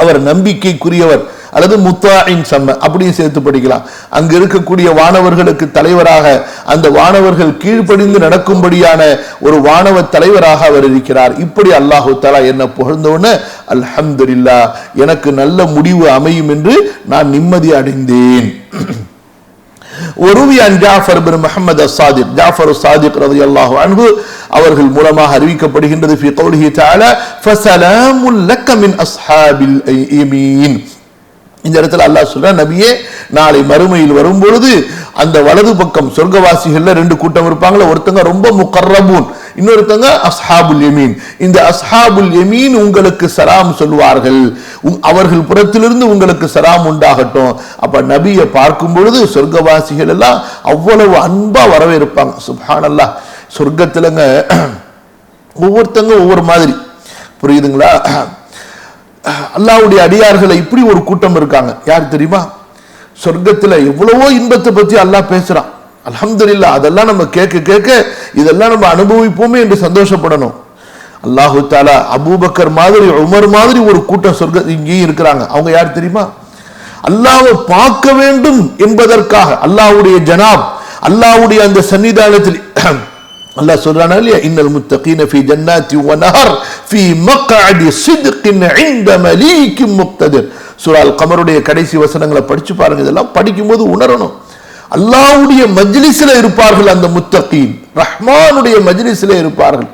அவர் நம்பிக்கைக்குரியவர், அல்லது முத்தாயின் சம்ம அப்படியும் சேர்த்து படிக்கலாம். அங்கு இருக்கக்கூடிய வானவர்களுக்கு தலைவராக, அந்த வானவர்கள் கீழ்ப்படிந்து நடக்கும்படியான ஒரு வானவ தலைவராக அவர் இருக்கிறார். இப்படி அல்லாஹு தஆலா என்ன புகழ்ந்தோன்னு, அல்ஹம்துலில்லாஹ், எனக்கு நல்ல முடிவு அமையும் என்று நான் நிம்மதி அடைந்தேன். ஒருவி அன் ஜாஃபர் பின் முஹம்மது அஸ்-சாதிக், ஜாஃபர் அஸ்-சாதிக் ரலியல்லாஹு அன்ஹு அவர்கள் மூலமாக அறிவிக்கப்படுகின்றது. ஃபீ கௌலிஹி தஆலா ஃபஸலாமுல் லக்க மின் அஸ்ஹாபில் யமீன். இந்த இடத்துல அல்லாஹ் சொல்ற, நபியே, நாளை மறுமையில் வரும்பொழுது அந்த வலது பக்கம் சொர்க்கவாசிகள்ல ரெண்டு கூட்டம் இருப்பாங்களே, ஒருத்தங்க ரொம்ப முகர்ரபூன், இன்னொருத்தங்க அஸ்ஹாபுல் யமீன். இந்த அஸ்ஹாபுல் யமீன் உங்களுக்கு சலாம் சொல்வார்கள், அவர்கள் புறத்திலிருந்து உங்களுக்கு சலாம் உண்டாகட்டும். அப்ப நபியை பார்க்கும் பொழுது சொர்க்கவாசிகள் எல்லாம் அவ்வளவு அன்பா வரவேற்பாங்க. சுப்ஹானல்லாஹ், சொர்க்கத்திலங்க ஒவ்வொருத்தங்க ஒவ்வொரு மாதிரி, புரியுதுங்களா? அல்லாஹ்வுடைய அடியார்களை இப்படி ஒரு கூட்டம் இருக்காங்க. யார் தெரியுமா? சொர்க்கத்துல எவ்வளவோ இன்பத்தை பத்தி அல்லாஹ் பேசுறான். அல்ஹம்துலில்லாஹ், அதெல்லாம் நம்ம கேட்க கேட்க இதெல்லாம் நம்ம அனுபவிப்போமே என்று சந்தோஷப்படணும். அல்லாஹு தஆலா அபூபக்கர் மாதிரி, உமர் மாதிரி ஒரு கூட்டம் சொர்க்க இங்கேயும் இருக்கிறாங்க. அவங்க யார் தெரியுமா? அல்லாஹ்வை பார்க்க வேண்டும் என்பதற்காக, அல்லாஹ்வுடைய ஜனாப், அல்லாஹ்வுடைய அந்த சன்னிதானத்தில் அல்லாஹ் சொல்றானா இல்லையா, இன்னல் முத்தகீன ஃபீ ஜன்னாத்தி வ நஹர் ஃபீ மக்அதி சித்கின் இன்த மலீகின் முக்ததிர். சூரா அல் கமருடைய கடைசி வசனங்களை படிச்சு பாருங்க. இதெல்லாம் படிக்கும்போது உணரணும், அல்லாஹ்வுடைய மஜ்லிஸில் இருப்பார்கள் அந்த முத்தகீன், ரஹ்மானுடைய மஜ்லிஸில் இருப்பார்கள்.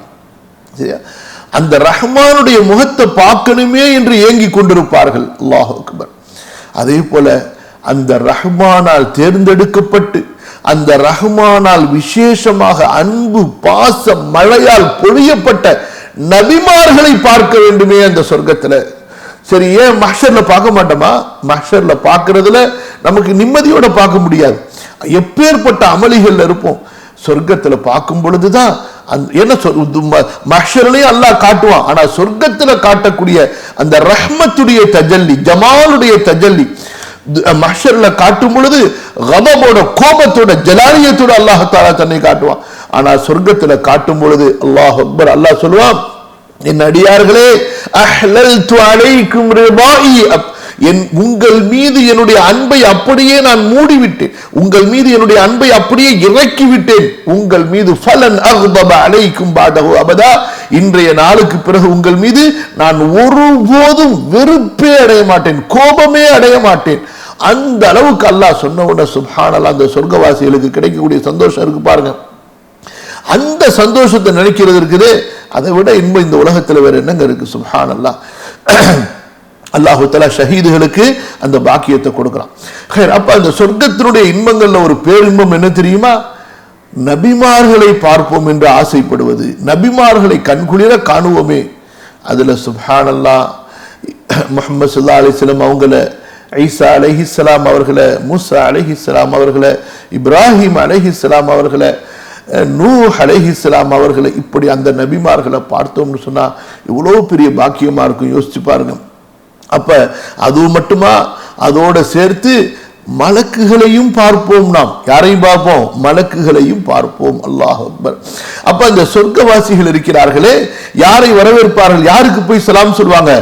அந்த ரஹ்மானுடைய முகத்தை பார்க்கணுமே என்று ஏங்கி கொண்டிருப்பார்கள். அல்லாஹு அக்பர். அதே போல அந்த ரஹ்மானால் தேர்ந்தெடுக்கப்பட்டு, அந்த ரஹ்மானால் விசேஷமாக அன்பு பாச மழையால் பொழியப்பட்ட நபிமார்களை பார்க்க வேண்டுமே அந்த சொர்க்கத்துல. சரி, ஏன் மஹ்ஷர்ல பார்க்க மாட்டோமா? மஹ்ஷர்ல பார்க்கறதுல நமக்கு நிம்மதியோட பார்க்க முடியாது. எப்பேற்பட்ட அமளிகள் இருப்போம், சொர்க்கத்துல பார்க்கும் பொழுதுதான் என்ன மஹ்ஷர்லயும் அல்லாஹ் காட்டுவான். ஆனா சொர்க்கத்துல காட்டக்கூடிய அந்த ரஹ்மத்துடைய தஜல்லி, ஜமாலுடைய தஜல்லி மஹ்ஷர்ல காட்டும் பொழுது கதபோட, கோபத்தோட, ஜலாலியத்தோட அல்லாஹ் தஆலா தன்னை காட்டுவான். ஆனா சொர்க்கத்துல காட்டும் பொழுது அல்லாஹ் அக்பர், அல்லாஹ் சொல்லுவான், என் அடியார்களே, அஹ்லல்து அலைக்கும் ரிபாஇ, உங்கள் மீது என்னுடைய அன்பை அப்படியே நான் மூடிவிட்டேன், உங்கள் மீது என்னுடைய அன்பை அப்படியே இறக்கி விட்டேன், உங்கள் மீது ஃபலன் அக்தப அலைக்கும் பாதஹு அபதா, இன்றைய நாளுக்கு பிறகு உங்கள் மீது நான் ஒருபோதும் வெறுப்பே அடைய மாட்டேன், கோபமே அடைய மாட்டேன். அந்த அளவுக்கு அல்லாஹ் சொன்ன உடனே சுப்ஹானல்லாஹ், அந்த சொர்க்கவாசிகளுக்கு கிடைக்கக்கூடிய சந்தோஷம் இருக்கு பாருங்க. அந்த சந்தோஷத்தை நினைக்கிறது இருக்குது, அதை விட இன்பம் இந்த உலகத்தில் வேற என்னங்க இருக்கு? சுப்ஹானல்லாஹ். அல்லாஹு தஆலா ஷஹீதுகளுக்கு அந்த பாக்கியத்தை கொடுக்கிறான். அப்ப அந்த சொர்க்கத்தினுடைய இன்பங்கள்ல ஒரு பேரின்பம் என்ன தெரியுமா? நபிமார்களை பார்ப்போம் என்று ஆசைப்படுவது, நபிமார்களை கண்குளிர காணுவோமே. அதுல சுப்ஹானல்லாஹ் முஹம்மது ஸல்லல்லாஹு அலைஹி வஸல்லம் அவங்கள, ஈசா அலைஹிஸ்ஸலாம் அவர்களை, மூசா அலைஹிஸ்ஸலாம் அவர்களை, இப்ராஹிம் அலைஹிஸ்ஸலாம் அவர்களை, நூஹ் அலைஹிஸ்ஸலாம் அவர்களை, இப்படி அந்த நபிமார்களை பார்த்தோம்னு சொன்னா இவ்வளவு பெரிய பாக்கியமா இருக்கும். யோசிச்சு பாருங்க. அப்ப அது மட்டுமா, அதோட சேர்த்து மலக்குகளையும் பார்ப்போம். நாம் யாரையும் பார்ப்போம்? மலக்குகளையும் பார்ப்போம். அல்லாஹ் அக்பர். அப்ப அந்த சொர்க்கவாசிகள் இருக்கிறார்களே, யாரை வரவேற்பார்கள்? யாருக்கு போய் சலாம் சொல்வாங்க?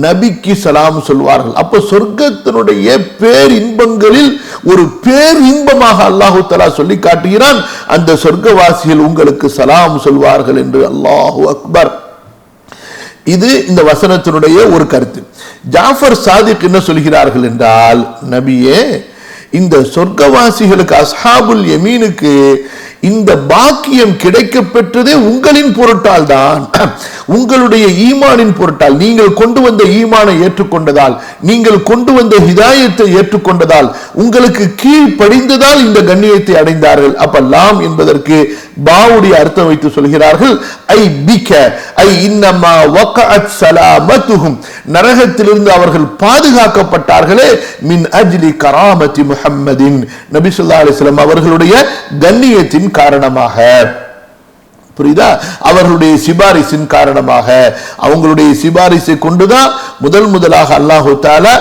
நபிக்கு சலாம் சொல்வார்கள். அப்ப சொர்க்கத்தினுடைய பேரின்பங்களில் ஒரு பேரின்பமாக அல்லாஹு தஆலா சொல்லி காட்டுகிறான், அந்த சொர்க்கவாசிகள் உங்களுக்கு சலாம் சொல்வார்கள் என்று. அல்லாஹு அக்பர். இது இந்த வசனத்தினுடைய ஒரு கருத்து. ஜாஃபர் சாதிக் என்ன சொல்கிறார்கள் என்றால், நபியே, இந்த சொர்க்கவாசிகளுக்கு, அஸ்ஹாபுல் யமீனுக்கு இந்த பாக்கியம் கிடைக்க பெற்றதே உங்களின் பொருட்டால் தான், உங்களுடைய ஈமானின் பொருட்டால். நீங்கள் கொண்டு வந்த ஈமானை ஏற்றுக்கொண்டதால், நீங்கள் கொண்டு வந்த ஹிதாயத்தை ஏற்றுக்கொண்டதால், உங்களுக்கு கீழ்ப்படிந்ததால் இந்த கண்ணியத்தை அடைந்தார்கள். அப்ப லாம் என்பதற்கு பாவுடைய அர்த்தம் வைத்து சொல்கிறார்கள், ஐ பிக, ஐ இன்னமா வகஅத் ஸலாமத்துஹும், நரகத்திலிருந்து அவர்கள் பாதுகாக்கப்பட்டார்களே, மின் அஜ்லி கராமத்தி முஹம்மதின், நபி ஸல்லல்லாஹு அலைஹி வஸல்லம் அவர்களுடைய கண்ணியத்தின் காரணமாக. புரியுதா? அவர்களுடைய சிபாரிசின் காரணமாக, அவங்களுடைய சிபாரிசை கொண்டுதான் முதலாக அல்லாஹு தஆலா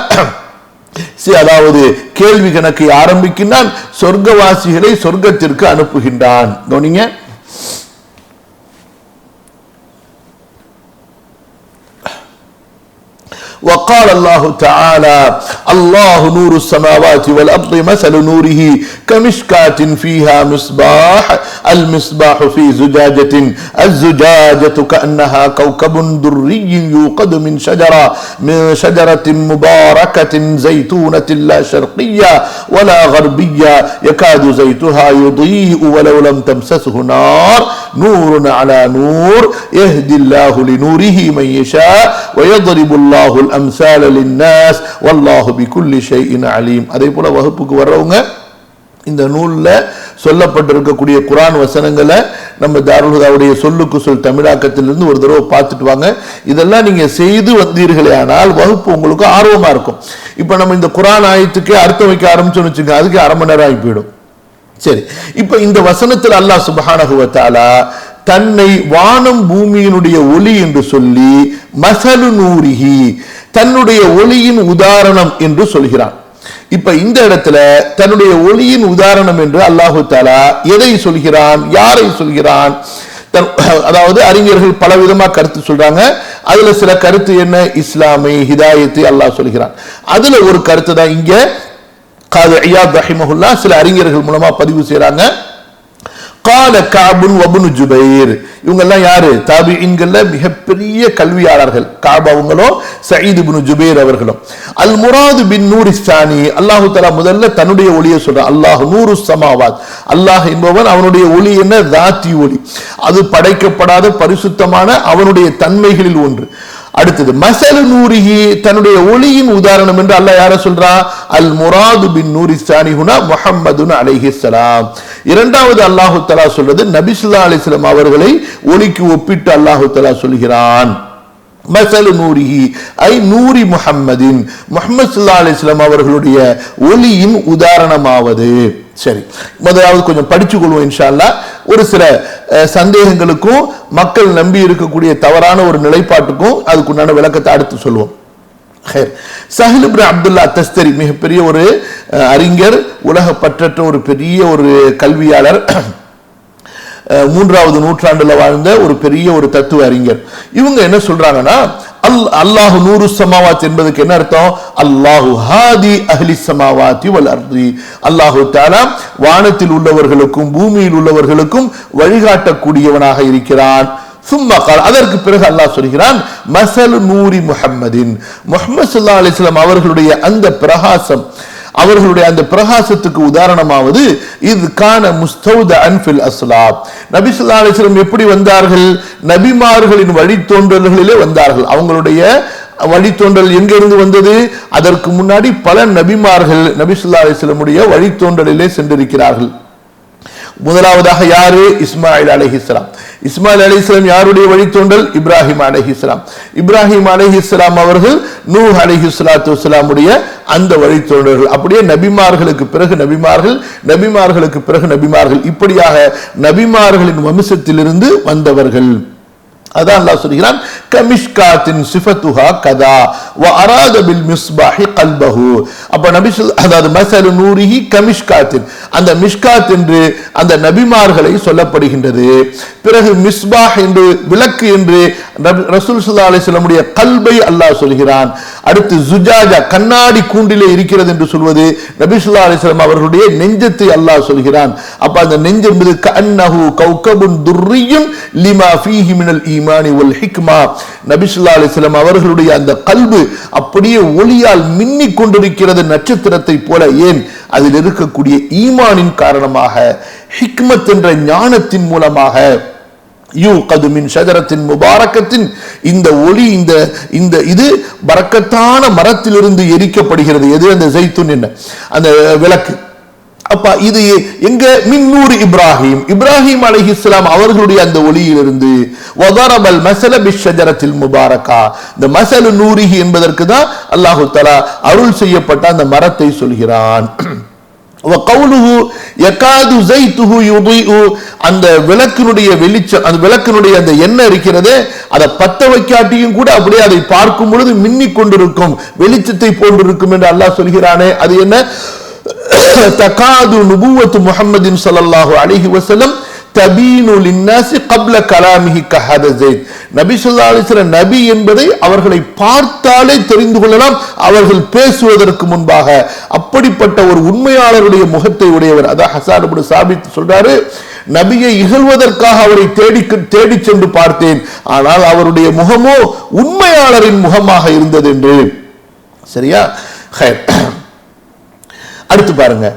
அதாவது கேள்வி கணக்கை ஆரம்பிக்கின்றான், சொர்க்கவாசிகளை சொர்க்கத்திற்கு அனுப்புகின்றான். கவனிங்க. وقال الله تعالى الله نور السماوات والأرض مثل نوره كمشكاة فيها مصباح المصباح في زجاجة الزجاجة كأنها كوكب دري يوقد من شجرة مباركة زيتونة لا شرقية ولا غربية يكاد زيتها يضيء ولو لم تمسسه نار نور على نور يهدي الله لنوره من يشاء ويضرب الله الأمثال للناس والله بكل شيء عليم. அதே போல வகுப்புக்கு வர்றவங்க இந்த நூல்ல சொல்லப்பட்டிருக்கக்கூடிய குர்ஆன் வசனங்களை நம்ம தாருல் ஹுதாவுடைய சொல்லுக்கு சொல் தமிழாக்கத்திலிருந்து ஒரு தடவை பார்த்துட்டு வாங்க. இதெல்லாம் நீங்க செய்து வந்தீர்களே ஆனால் வகுப்பு உங்களுக்கு ஆர்வமா இருக்கும். இப்ப நம்ம இந்த குர்ஆன் ஆயத்துக்கு அர்த்தம் வைக்க ஆரம்பிச்சோம்னு வச்சுங்க, அதுக்கு அரை மணி நேரம் ஆகி போயிடும். சரி, இப்ப இந்த வசனத்தில் அல்லாஹ் சுப்ஹானஹு வ தஆலா தன்னை வானம் பூமியினுடைய ஒளி என்று சொல்லி மஸலு நூரிஹி, தன்னுடைய ஒளியின் உதாரணம் என்று சொல்கிறான். இப்ப இந்த இடத்துல தன்னுடைய ஒளியின் உதாரணம் என்று அல்லாஹு தஆலா எதை சொல்கிறான், யாரை சொல்கிறான்? அதாவது அறிஞர்கள் பல விதமா கருத்து சொல்றாங்க. அதுல சில கருத்து என்ன, இஸ்லாமை, ஹிதாயத்தை அல்லாஹ் சொல்கிறான். அதுல ஒரு கருத்து தான் இங்க காது இயாத் ரஹிமஹுல்லாஹ் சில அறிஞர்கள் மூலமா பதிவு செய்யறாங்க. கால கஅபுன் வப்னு ஜுபைர், இவங்க எல்லாம் யாரு? தாபிஈன்கள்ல மிகப்பெரிய கல்வியாளர்கள். கஅப் அவங்களும் சயீத் இப்னு ஜுபைர் அவர்களும். அல் முராது பின் நூரி ஸானி, அல்லாஹ் தஆலா முதல்ல தன்னுடைய ஒளியை சொல்றான். அல்லாஹ் நூருஸ் ஸமாவாத், அல்லாஹ் என்பவன் அவனுடைய ஒளி என்ன? தாத்தி ஒளி, அது படைக்கப்படாத பரிசுத்தமான அவனுடைய தன்மைகளில் ஒன்று. அடுத்தது மஸலு நூரிஹி, தன்னுடைய ஒளியின் உதாரணம் என்று அல்லாஹ் யாரை சொல்றான்? அல் முராது பின் நூரி ஸானி ஹுனா முஹம்மதுன் அலைஹிஸ்ஸலாம். இரண்டாவது அல்லாஹ் தஆலா சொல்றது நபி ஸல்லல்லாஹு அலைஹி வஸல்லம் அவர்களை ஒளிக்கு ஒப்பிட்டு அல்லாஹ் தஆலா சொல்கிறான். மஸலு நூரிஹி ஐ நூரி முஹம்மதின், முஹம்மது ஸல்லல்லாஹு அலைஹி வஸல்லம் அவர்களுடைய ஒளியின் உதாரணமாவது. சரி, முதலாவது கொஞ்சம் படிச்சு கொள்வோம் இன்ஷா அல்லாஹ். ஒரு சில சந்தேகங்களுக்கும் மக்கள் நம்பி இருக்கக்கூடிய தவறான ஒரு நிலைப்பாட்டுக்கும் அதுக்குண்டான விளக்கத்தை அடுத்து சொல்லுவோம். சஹில் இப்னு அப்துல்லா தஸ்தரி மிகப்பெரிய ஒரு அறிஞர், உலக பற்றற்ற ஒரு பெரிய ஒரு கல்வியாளர், 3வது நூற்றாண்டுல வாழ்ந்த ஒரு பெரிய ஒரு தத்துவ அறிஞர். இவங்க என்ன சொல்றாங்கன்னா, அல்லாஹு நூரு ஸமாவாத் என்பதுக்கு என்ன அர்த்தம்? அல்லாஹு ஹாதி அஹ்லி ஸமாவாத்தி வல் அர்தி, அல்லாஹு தஆலா வானத்தில் உள்ளவர்களுக்கும் பூமியில் உள்ளவர்களுக்கும் வழிகாட்டக்கூடியவனாக இருக்கிறான். சும்மா கால், அதற்கு பிறகு அல்லாஹ் சொல்கிறான் மஸலு நூரி முஹம்மதின், முஹம்மது ஸல்லல்லாஹு அலைஹி வஸல்லம் அவர்களுடைய அந்த பிரகாசம், அவர்களுடைய அந்த பிரகாசத்துக்கு உதாரணமாவது இது கான முஸ்தௌதஅன் ஃபில் அஸ்லாப், நபி ஸல்லல்லாஹு அலைஹி வஸல்லம் எப்படி வந்தார்கள்? நபிமார்களின் வழித்தோன்றல்களிலே வந்தார்கள். அவங்களுடைய வழித்தோன்றல் எங்கிருந்து வந்தது? அதற்கு முன்னாடி பல நபிமார்கள் நபி ஸல்லல்லாஹு அலைஹி வஸல்லமுடைய வழித்தோன்றலிலே சென்றிருக்கிறார்கள். முதலாவதாக யாரு? இஸ்மாயில் அலைஹிஸ்ஸலாம். இஸ்மாயில் அலைஹிஸ்ஸலாம் யாருடைய வழித்தோன்றல்? இப்ராஹிம் அலைஹிஸ்ஸலாம். இப்ராஹிம் அலைஹிஸ்ஸலாம் அவர்கள் நூஹ் அலைஹிஸ்ஸலாத்து வஸ்ஸலாமுடைய அந்த வழித்தோன்றல்கள். அப்படியே நபிமார்களுக்கு பிறகு நபிமார்கள், நபிமார்களுக்கு பிறகு நபிமார்கள், இப்படியாக நபிமார்களின் வம்சத்திலிருந்து வந்தவர்கள். அதான் அல்லாஹ் சொல்கிறான், கமிஷ்காத்தின் சிஃபத்துஹா கதா வ அராத பில் மிஸ்பாஹி கல்பஹு. அப்ப நபி அதாவது மஸலு நூரிஹி கமிஷ்காத்தின், அந்த மிஷ்காத் என்று அந்த நபிமார்களை சொல்லப்படுகின்றது. பிறகு மிஸ்பாஹ் என்று விளக்கு என்று ரசூல் ஸல்லல்லாஹு அலைஹி வஸல்லமுடைய கல்பை அல்லாஹ் சொல்கிறான். அடுத்து ஜுஜாஜா கண்ணாடி கூண்டிலே இருக்கிறது என்று சொல்வது நபி ஸல்லல்லாஹு அலைஹி வஸல்லம் அவர்களுடைய நெஞ்சத்தை அல்லாஹ் சொல்கிறான். அப்ப அந்த நெஞ்சு என்பது கஅன்னஹு கௌகபுன் துர்ரியும் லிமா ஃபீஹி மினல் ஈமானி வல் ஹிக்மா. நபி ஸல்லல்லாஹு அலைஹி வஸல்லம் அவர்களுடைய அந்த கல்பு அப்படியே ஒளியால் மின்னிக் கொண்டிருக்கிறது நட்சத்திரத்தை போல. ஏன்? அதில் இருக்கக்கூடிய ஈமானின் காரணமாக, ஹிக்மத் என்ற ஞானத்தின் மூலமாக. யூகது மின் ஷஜரத்தின் முபாரக்கத்தின், இந்த ஒளி இந்த இது பரக்கத்தான மரத்திலிருந்து எரிக்கப்படுகிறது. எது? அந்த ஜைத்துன் என்ன அந்த விளக்கு. அப்ப இது எங்க? மின்னூர் இப்ராஹிம், இப்ராஹிம் அலைஹிஸ்ஸலாம் அவர்களுடைய அந்த ஒளியிலிருந்து. வதரபல் மஸல பிஷ்ஷஜரத்தில் முபாரக்கா, இந்த மஸலு நூரிஹி என்பதற்கு தான் அல்லாஹ் தஆலா அருள் செய்யப்பட்ட அந்த மரத்தை சொல்கிறான். வகவுலுஹு யகாது ஸைத்துஹு யுதீஉ, அந்த விளக்கினுடைய வெளிச்சம், அந்த விளக்கினுடைய அந்த எண்ணெய் இருக்கிறதே, அதை பத்த வைக்காட்டியும் கூட அப்படியே அதை பார்க்கும் பொழுது மின்னிக் கொண்டிருக்கும், வெளிச்சத்தை போன்றிருக்கும் என்று அல்லாஹ் சொல்கிறானே, அது என்ன? தகாது நுபுவத்து முஹம்மதின் ஸல்லல்லாஹு அலைஹி வஸல்லம் தபீனு லின்னாஸி قبل கலாமிஹி கஹத ஸைத். நபி ஸல்லல்லாஹு அலைஹி வஸல்லம் நபி என்பதை அவர்களை பார்த்தாலே தெரிந்து கொள்ளலாம், அவர்கள் பேசுவதற்கு முன்பாக. அப்படிப்பட்ட ஒரு உண்மையாளருடைய முகத்தை உடையவர். அதான் ஹஸான் இப்னு சாபித் சொல்றாரு, நபியை இகழ்வதற்காக அவரை தேடி சென்று பார்த்தேன், ஆனால் அவருடைய முகமோ உண்மையாளரின் முகமாக இருந்தது என்று. சரியா? அடுத்து பாருங்க,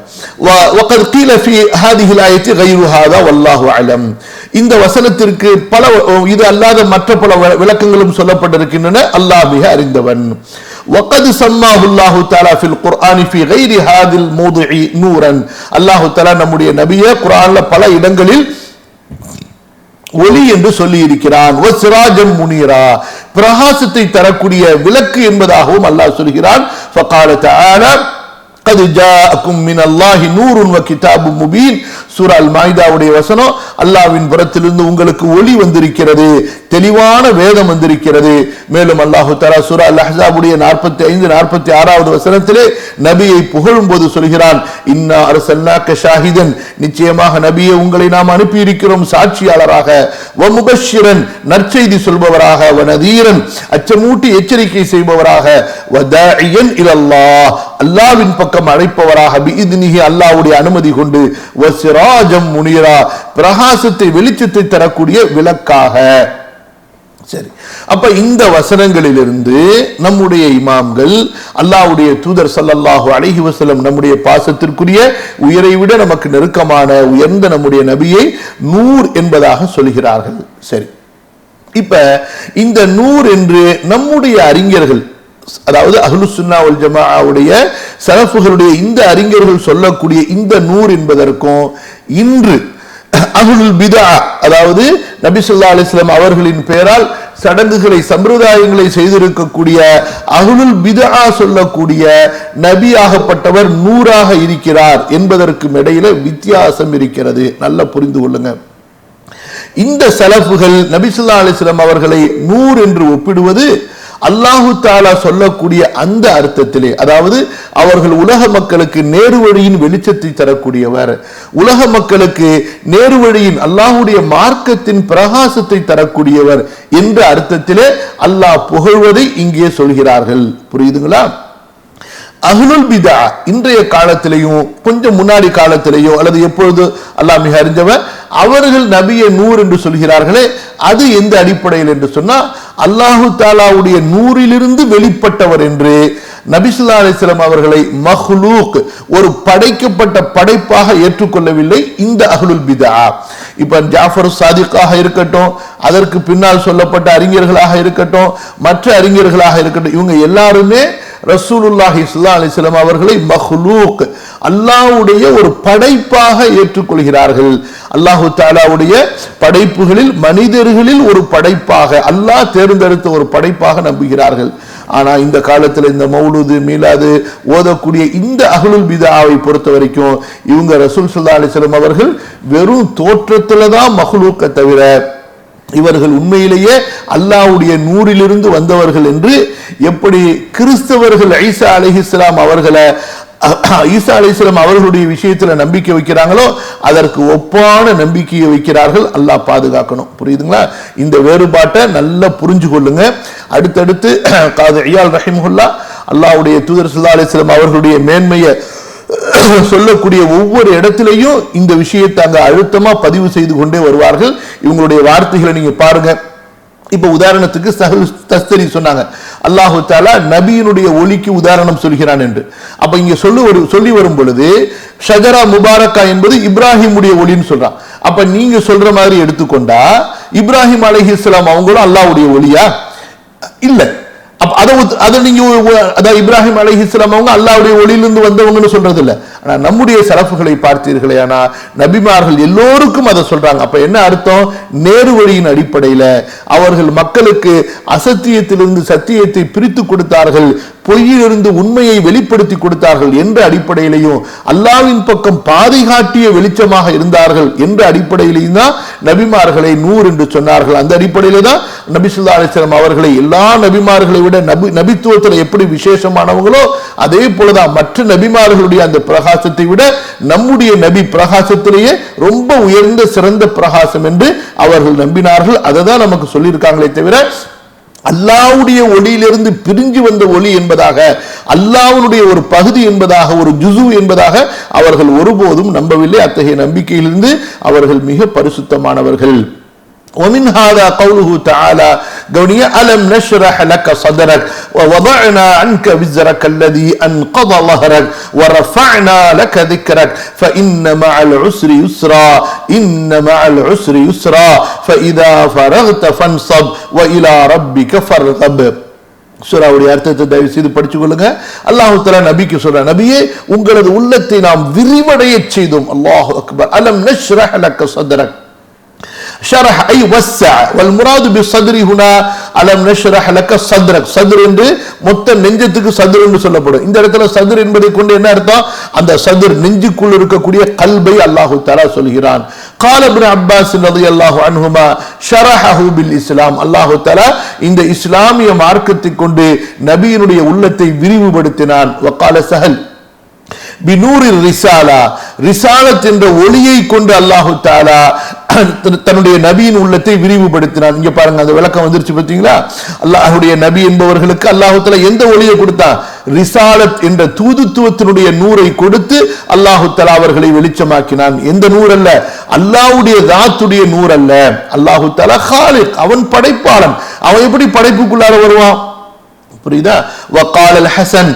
وقد قيل في هذه الآية غير هذا والله أعلم. இந்த வசனத்திற்கு பல இது அல்லாத மற்ற பல விளக்கங்களும் சொல்லப்பட்டிருக்கின்றன, அல்லாஹ் மிக அறிந்தவன். وقد سماه الله تعالى في القرآن في غير هذا الموضع نورا. அல்லாஹ் தஆலா நம்முடைய நபியை குர்ஆன்ல பல இடங்களில் ஒளி என்று சொல்லி இருக்கிறான். வசிராஜம் முனீரா, பிரகாசத்தை தரக்கூடிய விளக்கு என்பதாகவும் அல்லாஹ் சொல்கிறான். فقال تعالى قد جاءكم من الله نور وكتاب مبين. சூரா அல் மாயிதாவுடைய வசனம், அல்லாஹ்வின் புறத்திலிருந்து உங்களுக்கு ஒளி வந்திருக்கிறது, தெளிவான வேதம் வந்திருக்கிறது. மேலும் அல்லாஹ் தஆலா சூரா அல் அஹ்ஸாபுடைய 45 46வது வசனத்திலே நபியை புகழும் போது சொல்கிறான், இன்னா அர்சல்னாக ஷாஹிதன், நிச்சயமாக நபியே உங்களை நாம் அனுப்பி இருக்கிறோம் சாட்சியாளராக, வ முபஷ்ஷிரன், நற்செய்தி சொல்பவராக, வ நதீரன், அச்சமூட்டி எச்சரிக்கை செய்பவராக, வ தாஇயன் இலல்லாஹ், அல்லாஹ்வின் பக்கம் அழைப்பவராக, பிஇذنஹி, அல்லாஹ்வுடைய அனுமதி கொண்டு, வ சிராஜம் முனீரா, பிரகாசத்தை வெளிச்சத்தை தரக்கூடிய விளக்காக. சரி, அப்ப இந்த வசனங்களிலிருந்து நம்முடைய இமாம்கள் அல்லாஹ்வுடைய தூதர் ஸல்லல்லாஹு அலைஹி வஸல்லம் நம்முடைய பாசத்திற்குரிய உயிரை விட நமக்கு நெருக்கமான உயர்ந்த நம்முடைய நபியை நூர் என்பதாக சொல்கிறார்கள். சரி, இப்ப இந்த நூர் என்று நம்முடைய அறிஞர்கள், அதாவது அஹ்லுஸ் சுன்னா வல் ஜமாஅவுடைய சலஃபுகளுடைய இந்த அறிஞர்கள் சொல்லக்கூடிய இந்த நூர் என்பதற்கும் இன்று அஹ்லுல் பிதா, அதாவது நபி ஸல்லல்லாஹு அலைஹி வஸல்லம் அவர்களின் பெயரால் சடங்குகளை சம்பிரதாயங்களை செய்திருக்கக்கூடிய அஹ்லுல் பிதா சொல்லக்கூடிய நபியாகப்பட்டவர் நூறாக இருக்கிறார் என்பதற்கும் இடையில வித்தியாசம் இருக்கிறது. நல்லா புரிந்து கொள்ளுங்க. இந்த சலஃபுகள் நபி ஸல்லல்லாஹு அலைஹி வஸல்லம் அவர்களை நூர் என்று ஒப்பிடுவது அல்லாஹு தஆலா சொல்லக்கூடிய அந்த அர்த்தத்திலே, அதாவது அவர்கள் உலக மக்களுக்கு நேர்வழியின் வெளிச்சத்தை தரக்கூடியவர், உலக மக்களுக்கு நேர்வழியின் அல்லாஹுடைய மார்க்கத்தின் பிரகாசத்தை தரக்கூடியவர் என்ற அர்த்தத்திலே அல்லாஹ் புகழ்வதை இங்கே சொல்கிறார்கள். புரியுதுங்களா? அஹ்லுல் பிதா இன்றைய காலத்திலேயும் கொஞ்சம் முன்னாடி காலத்திலேயோ அல்லது எப்பொழுது அல்லாஹ் மிக அறிஞ்சவர், அவர்கள் நபியை நூர் என்று சொல்கிறார்களே, அது எந்த அடிப்படையில் என்று சொன்னா, அல்லாஹு தாலாவுடைய நூறிலிருந்து வெளிப்பட்டவர் என்று நபி ஸல்லல்லாஹு அலைஹி வஸல்லம் அவர்களை மஹ்லூக், ஒரு படைக்கப்பட்ட படைப்பாக ஏற்றுக்கொள்ளவில்லை இந்த அஹ்லுல் பித்ஆ. இப்ப ஜாஃபர் சாதிக்காக இருக்கட்டும், அதற்கு பின்னால் சொல்லப்பட்ட அறிஞர்களாக இருக்கட்டும், மற்ற அறிஞர்களாக இருக்கட்டும், இவங்க எல்லாருமே ரசூலுல்லாஹி ஸல்லல்லாஹு அலைஹி வஸல்லம் அவர்களை மஹ்லூக், அல்லாஹ்வுடைய ஒரு படைப்பாக ஏற்றுக்கொள்கிறார்கள். அல்லாஹு தஆலாவுடைய படைப்புகளில் மனிதர்களில் ஒரு படைப்பாக, அல்லாஹ் தேர்ந்தெடுத்த ஒரு படைப்பாக நம்புகிறார்கள். ஆனா இந்த காலத்துல இந்த மௌலூது மீலாது ஓதக்கூடிய இந்த அஹ்லுல் பித்ஆவை பொறுத்த வரைக்கும் இவங்க ரசூல் ஸல்லல்லாஹு அலைஹி வஸல்லம் அவர்கள் வெறும் தோற்றத்துல தான் மஹ்லூக்க தவிர இவர்கள் உண்மையிலேயே அல்லாஹ்வுடைய நூறிலிருந்து வந்தவர்கள் என்று எப்படி கிறிஸ்தவர்கள் ஈசா அலைஹிஸ்ஸலாம் அவர்களை ஈசா அலைஹிஸ்ஸலாம் அவர்களுடைய விஷயத்துல நம்பிக்கை வைக்கிறாங்களோ அதற்கு ஒப்பான நம்பிக்கையை வைக்கிறார்கள். அல்லாஹ் பாதுகாக்கணும். புரியுதுங்களா? இந்த வேறுபாட்டை நல்லா புரிஞ்சு கொள்ளுங்க. அடுத்தடுத்து காது இயால் ரஹிமஹுல்லாஹ் அல்லாஹ்வுடைய தூதர் ஸல்லல்லாஹு அலைஹி வஸல்லம் அவர்களுடைய மேன்மையை சொல்லக்கூடிய ஒவ்வொரு இடத்திலையும் இந்த விஷயத்தை அங்க அழுத்தமா பதிவு செய்து கொண்டே வருவார்கள். இவங்களுடைய வார்த்தைகளை நீங்க பாருங்க. இப்ப உதாரணத்துக்கு சஹல் தஸ்தரி சொன்னாங்க, அல்லாஹு தஆலா நபியினுடைய ஒளிக்கு உதாரணம் சொல்கிறான் என்று. அப்ப இங்க சொல்லி வரும் பொழுது ஷஜரா முபாரக்கா என்பது இப்ராஹிமுடைய ஒளின்னு சொல்றான். அப்ப நீங்க சொல்ற மாதிரி எடுத்துக்கொண்டா இப்ராஹிம் அலைஹிஸ்ஸலாம் அவங்களும் அல்லாஹ்வுடைய ஒளியா? இல்ல. அதை நீங்க இப்ராஹிம் அலைஹிஸ்ஸலாம் அவங்க அல்லாஹ்வுடைய ஒளியிலிருந்து வந்தவங்கன்னு சொல்றது இல்ல. ஆனா நம்முடைய சலஃபுகளை பார்த்தீர்களே, ஆனா நபிமார்கள் எல்லோருக்கும் அதை சொல்றாங்க. அப்ப என்ன அர்த்தம்? நேரு வழியின் அடிப்படையில அவர்கள் மக்களுக்கு அசத்தியத்திலிருந்து சத்தியத்தை பிரித்து கொடுத்தார்கள், பொய்யிலிருந்து உண்மையை வெளிப்படுத்தி கொடுத்தார்கள் என்ற அடிப்படையிலையும் அல்லாஹ்வின் பக்கம் பாதை காட்டிய வெளிச்சமாக இருந்தார்கள் என்ற அடிப்படையிலையும் தான் நபிமார்களை நூர் என்று சொன்னார்கள். அந்த அடிப்படையில தான் நபி ஸல்லல்லாஹு அலைஹி வஸல்லம் அவர்களை எல்லா நபிமார்களை விட நபித்துவத்தில் எப்படி விசேஷமானவங்களோ அதே போலதான் மற்ற நபிமார்களுடைய அந்த பிரகாசத்தை விட நம்முடைய நபி பிரகாசத்திலேயே ரொம்ப உயர்ந்த சிறந்த பிரகாசம் என்று அவர்கள் நம்பினார்கள். அதை தான் நமக்கு சொல்லியிருக்காங்களே தவிர அல்லாஹ்வுடைய ஒளியிலிருந்து பிரிஞ்சு வந்த ஒளி என்பதாக, அல்லாஹ்வுடைய ஒரு பகுதி என்பதாக, ஒரு ஜுசு என்பதாக அவர்கள் ஒருபோதும் நம்பவில்லை. அத்தகைய நம்பிக்கையிலிருந்து அவர்கள் மிக பரிசுத்தமானவர்கள். ومن هذا قوله تعالى قولي ألم نشرح لك صدرك ووضعنا عنك وزرك الذي أنقض ظهرك ورفعنا لك ذكرك فإن مع العسر يسرا إن مع العسر يسرا فإذا فرغت فانصب وإلى ربك فارغب. சூராவுடைய அர்த்தத்தை தயவு செய்து படிச்சு கொள்ளுங்க. அல்லாஹ் தஆலா நபிக்கு சொல்றார், நபியே உங்களது உள்ளத்தை நாம் விரிவடைய செய்தோம். அல்லாஹு அக்பர். அலம் நஷ்ரஹ் லக ஸத்ரக். شرح أي وسع والمراد بالصدر هنا ألم نشرح لك صدرك. صدر என்று மொத்த நெஞ்சத்துக்கு சதுர் என்று சொல்லப்படும். இந்த இடத்துல சதுர் என்பதை கொண்டு என்ன அர்த்தம்? அந்த சதுர் நெஞ்சுக்குள் இருக்கக்கூடிய கல்பை அல்லாஹ் தஆலா சொல்கிறான். قال ابن عباس رضي الله عنهما شرحه بالاسلام. அல்லாஹ் தஆலா இந்த இஸ்லாமிய மார்க்கத்தை கொண்டு நபியினுடைய உள்ளத்தை விரிவுபடுத்தினான். وقال سهل பினூரில் ரிசாலா, ரிசாலத் என்ற ஒளியை கொண்டு அல்லாஹு தஆலா தன்னுடைய நபியின் உள்ளத்தை விரிவுபடுத்தினான். இங்க பாருங்க, அந்த விளக்கம் வந்துருச்சு பார்த்தீங்களா? அல்லாஹ்வுடைய நபி என்பவர்களுக்கு அல்லாஹ் தஆலா எந்த ஒளியை கொடுத்தான்? ரிசாலத் என்ற தூதுத்துவத்தினுடைய நூரை கொடுத்து அல்லாஹ் தஆலா அவர்களை வெளிச்சமாக்கினான். எந்த நூர் அல்ல? அல்லாஹ்வுடைய ذاتுடைய நூர் அல்ல. அல்லாஹ் தஆலா காலிக், அவன் படைப்பாளன். அவன் எப்படி படைப்புக்குள்ளார வருவான்? புரியுதா? وقال الحسن,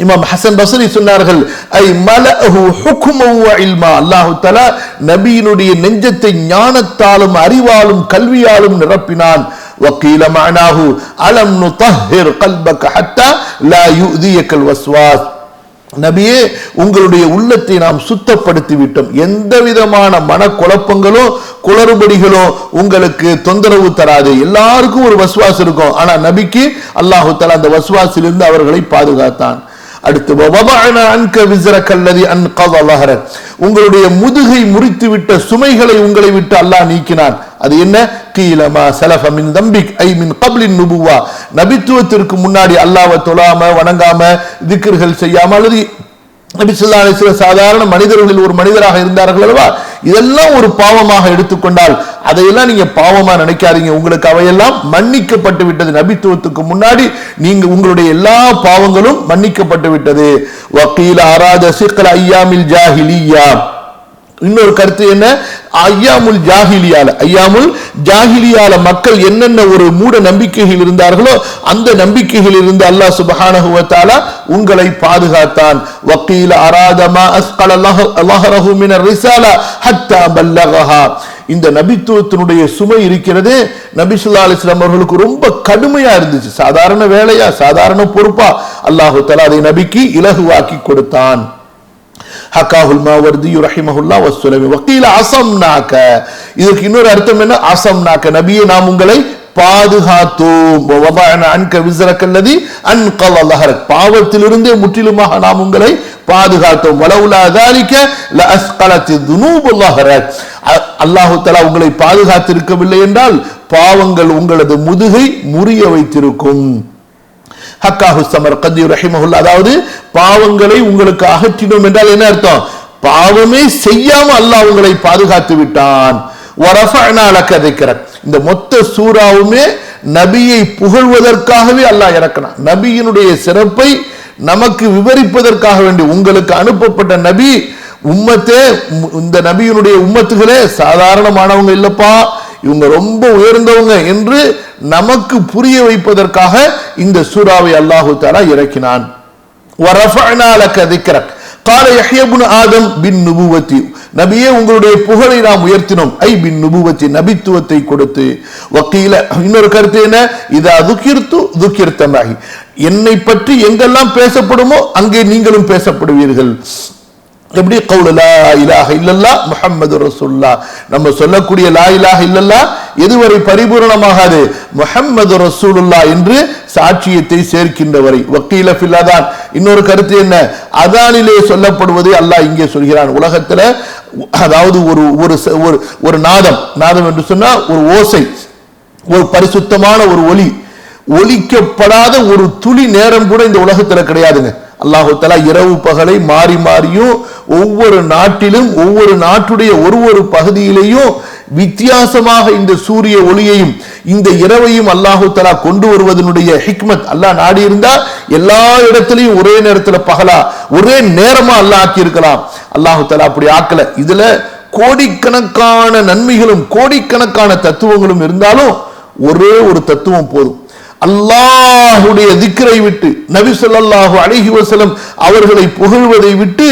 இமாம் ஹசன் பஸ்ரி சொன்னார்கள், ஐ மலஹு ஹுக்மன் வ இல்மா. அல்லாஹ் தஆலா நபியினுடைய நெஞ்சத்தை ஞானத்தாலும் அறிவாலும் கல்வியாலும் நிரப்பினான். வகீல மஅனாஹு அலம் நுதஹிர் கல்பக ஹத்தா லா யுதியகல் வஸ்வாஸ். நபியே உங்களுடைய உள்ளத்தை நாம் சுத்தப்படுத்தி விட்டோம், எந்த விதமான மனக்குழப்பங்களோ குளறுபடிகளோ உங்களுக்கு தொந்தரவு தராது. எல்லாருக்கும் ஒரு வஸ்வாஸ் இருக்கும், ஆனா நபிக்கு அல்லாஹ் தஆலா அந்த வஸ்வாஸிலிருந்து அவர்களை பாதுகாத்தான். அடுத்து உங்களுடைய முதுகை முறித்து விட்ட சுமைகளை உங்களை விட்டு அல்லாஹ் நீக்கினான். அது என்ன? கீலமா சலஃப மின் தம்பிக் ஐ மின் கப்லின் நுபுவா. நபித்துவத்திற்கு முன்னாடி அல்லாஹ்வை தொழாம வணங்காம திக்ர்கள் செய்யாம அல்லது நபி ஸல்லல்லாஹு அலைஹி வஸல்லம் சாதாரண மனிதர்களில் ஒரு மனிதராக இருந்தார்கள் அல்லவா, இதெல்லாம் ஒரு பாவமாக எடுத்துக்கொண்டால் அதையெல்லாம் நீங்க பாவமா நினைக்காதீங்க, உங்களுக்கு அவையெல்லாம் மன்னிக்கப்பட்டு விட்டது. நபித்துவத்துக்கு முன்னாடி நீங்க உங்களுடைய எல்லா பாவங்களும் மன்னிக்கப்பட்டு விட்டது. வகீல அராத சிக்ல ஐயாமில் ஜாஹிலியா. இன்னொரு கருத்து என்ன, ஐயாமுல் ஜாஹிலியால மக்கள் என்னென்ன ஒரு மூட நம்பிக்கைகள் இருந்தார்களோ அந்த நம்பிக்கைகள் இருந்து அல்லாஹ் சுப்ஹானஹு வ தஆலா உங்களை பாதுகாத்தான். வகீல அராதமா அஸ்கல லஹரஹு மினர் ரிசாலா ஹத்தா பல்லகஹா. இந்த நபித்துவத்தினுடைய சுமை இருக்கிறது நபி ஸல்லல்லாஹு அலைஹி வஸல்லம் அவர்களுக்கு ரொம்ப கடுமையா இருந்துச்சு. சாதாரண வேலையா, சாதாரண பொறுப்பா? அல்லாஹ் தஆலா அதை நபிக்கு இலகுவாக்கி கொடுத்தான். ஹக்காஹுல் மாவர்தி ரஹிமஹுல்லாஹ் வஸ்ஸலமி வகீல அஸம்னாக. இதற்கு இன்னொரு அர்த்தம் என்ன, அஸம்னாக நபியே நாம் உங்களை பாதுகாத்தோம். வதஅனா அன்க விஸ்ரக்கல்லதி அன்கல லஹரக், பாவத்திலிருந்தே முற்றிலுமாக நாம் உங்களை பாதுகாத்தோம். வலவுலா ذلك لاسقلت الذنوب லஹரக், அல்லாஹ் தஆலா உங்களை பாதுகாத்திருக்கவில்லை என்றால் பாவங்கள் உங்களது முதுகை முறிய வைத்திருக்கும். ஹக்காஹு ஸமர்கந்தி ரஹிமஹுல்லாஹ், அதாவது பாவங்களை உங்களுக்கு அகற்றினோம் என்றால் என்ன அர்த்தம், பாவமே செய்யாம அல்லாஹ் உங்களை பாதுகாத்து விட்டான். வரஃபஅனா லக ذிக்ரக், இந்த மொத்த சூராவுமே நபியை புகழ்வதற்காகவே அல்லாஹ் இறக்கினான். நபியினுடைய சிறப்பை நமக்கு விவரிப்பதற்காக வேண்டி உங்களுக்கு அனுப்பப்பட்ட நபி உம்மத்தே, இந்த நபியினுடைய உம்மத்துகளே சாதாரணமானவங்க இல்லப்பா, இவங்க ரொம்ப உயர்ந்தவங்க என்று நமக்கு புரிய வைப்பதற்காக இந்த சூராவை அல்லாஹ் தஆலா இறக்கினான். வரஃபஅனா லக ذிக்ரக் قال يحيى بن آدم بالنبوة, நபியே உங்களுடைய புகழை நாம் உயர்த்தினோம். ஐ பின் நுபுவத்தி, நபித்துவத்தை கொடுத்து. வக்கீல இன்னொரு கருத்து என்ன, இதா துக்கிர்து துக்கிர்தமாகி, என்னை பற்றி எங்கெல்லாம் பேசப்படுமோ அங்கே நீங்களும் பேசப்படுவீர்கள். எப்படி, கவுல லா இலாஹ இல்லல்லாஹ் முஹம்மது ரசூலுல்லாஹ், நம்ம சொல்லக்கூடிய லா இலாஹ இல்லல்லாஹ் எதுவரை பரிபூரணமாகாது, முஹம்மது ரசூலுல்லாஹ் என்று சாட்சியத்தை சேர்க்கின்றவரை. வக்கீல ஃபில் அதான், இன்னொரு கருத்து என்ன, அதானிலே சொல்லப்படுவதை அல்லாஹ் இங்கே சொல்கிறான். உலகத்துல அதாவது ஒரு நாதம் என்று சொன்னா ஒரு ஓசை, ஒரு பரிசுத்தமான ஒரு ஒலி, ஒலிக்கப்படாத ஒரு துளி நேரம் கூட இந்த உலகத்துல கிடையாதுங்க. அல்லாஹ் தஆலா இரவு பகலை மாறி மாறியும் ஒவ்வொரு நாட்டிலும் ஒவ்வொரு நாட்டுடைய ஒரு பகுதியிலேயும் வித்தியாசமாக இந்த சூரிய ஒளியையும் இந்த இரவையும் அல்லாஹ் தஆலா கொண்டு வருவதனுடைய ஹிக்மத், அல்லாஹ் நாடி இருந்தா எல்லா இடத்திலையும் ஒரே நேரத்துல பகலா ஒரே நேரமா அல்லாஹ் ஆக்கி இருக்கலாம். அல்லாஹ் தஆலா அப்படி ஆக்கல. இதுல கோடிக்கணக்கான நன்மைகளும் கோடிக்கணக்கான தத்துவங்களும் இருந்தாலும் ஒரே ஒரு தத்துவம் போதும். அல்லாஹ்வுடைய திக்ரை விட்டு, நபி ஸல்லல்லாஹு அலைஹி வஸல்லம் அவர்களை புகழ்வதை விட்டு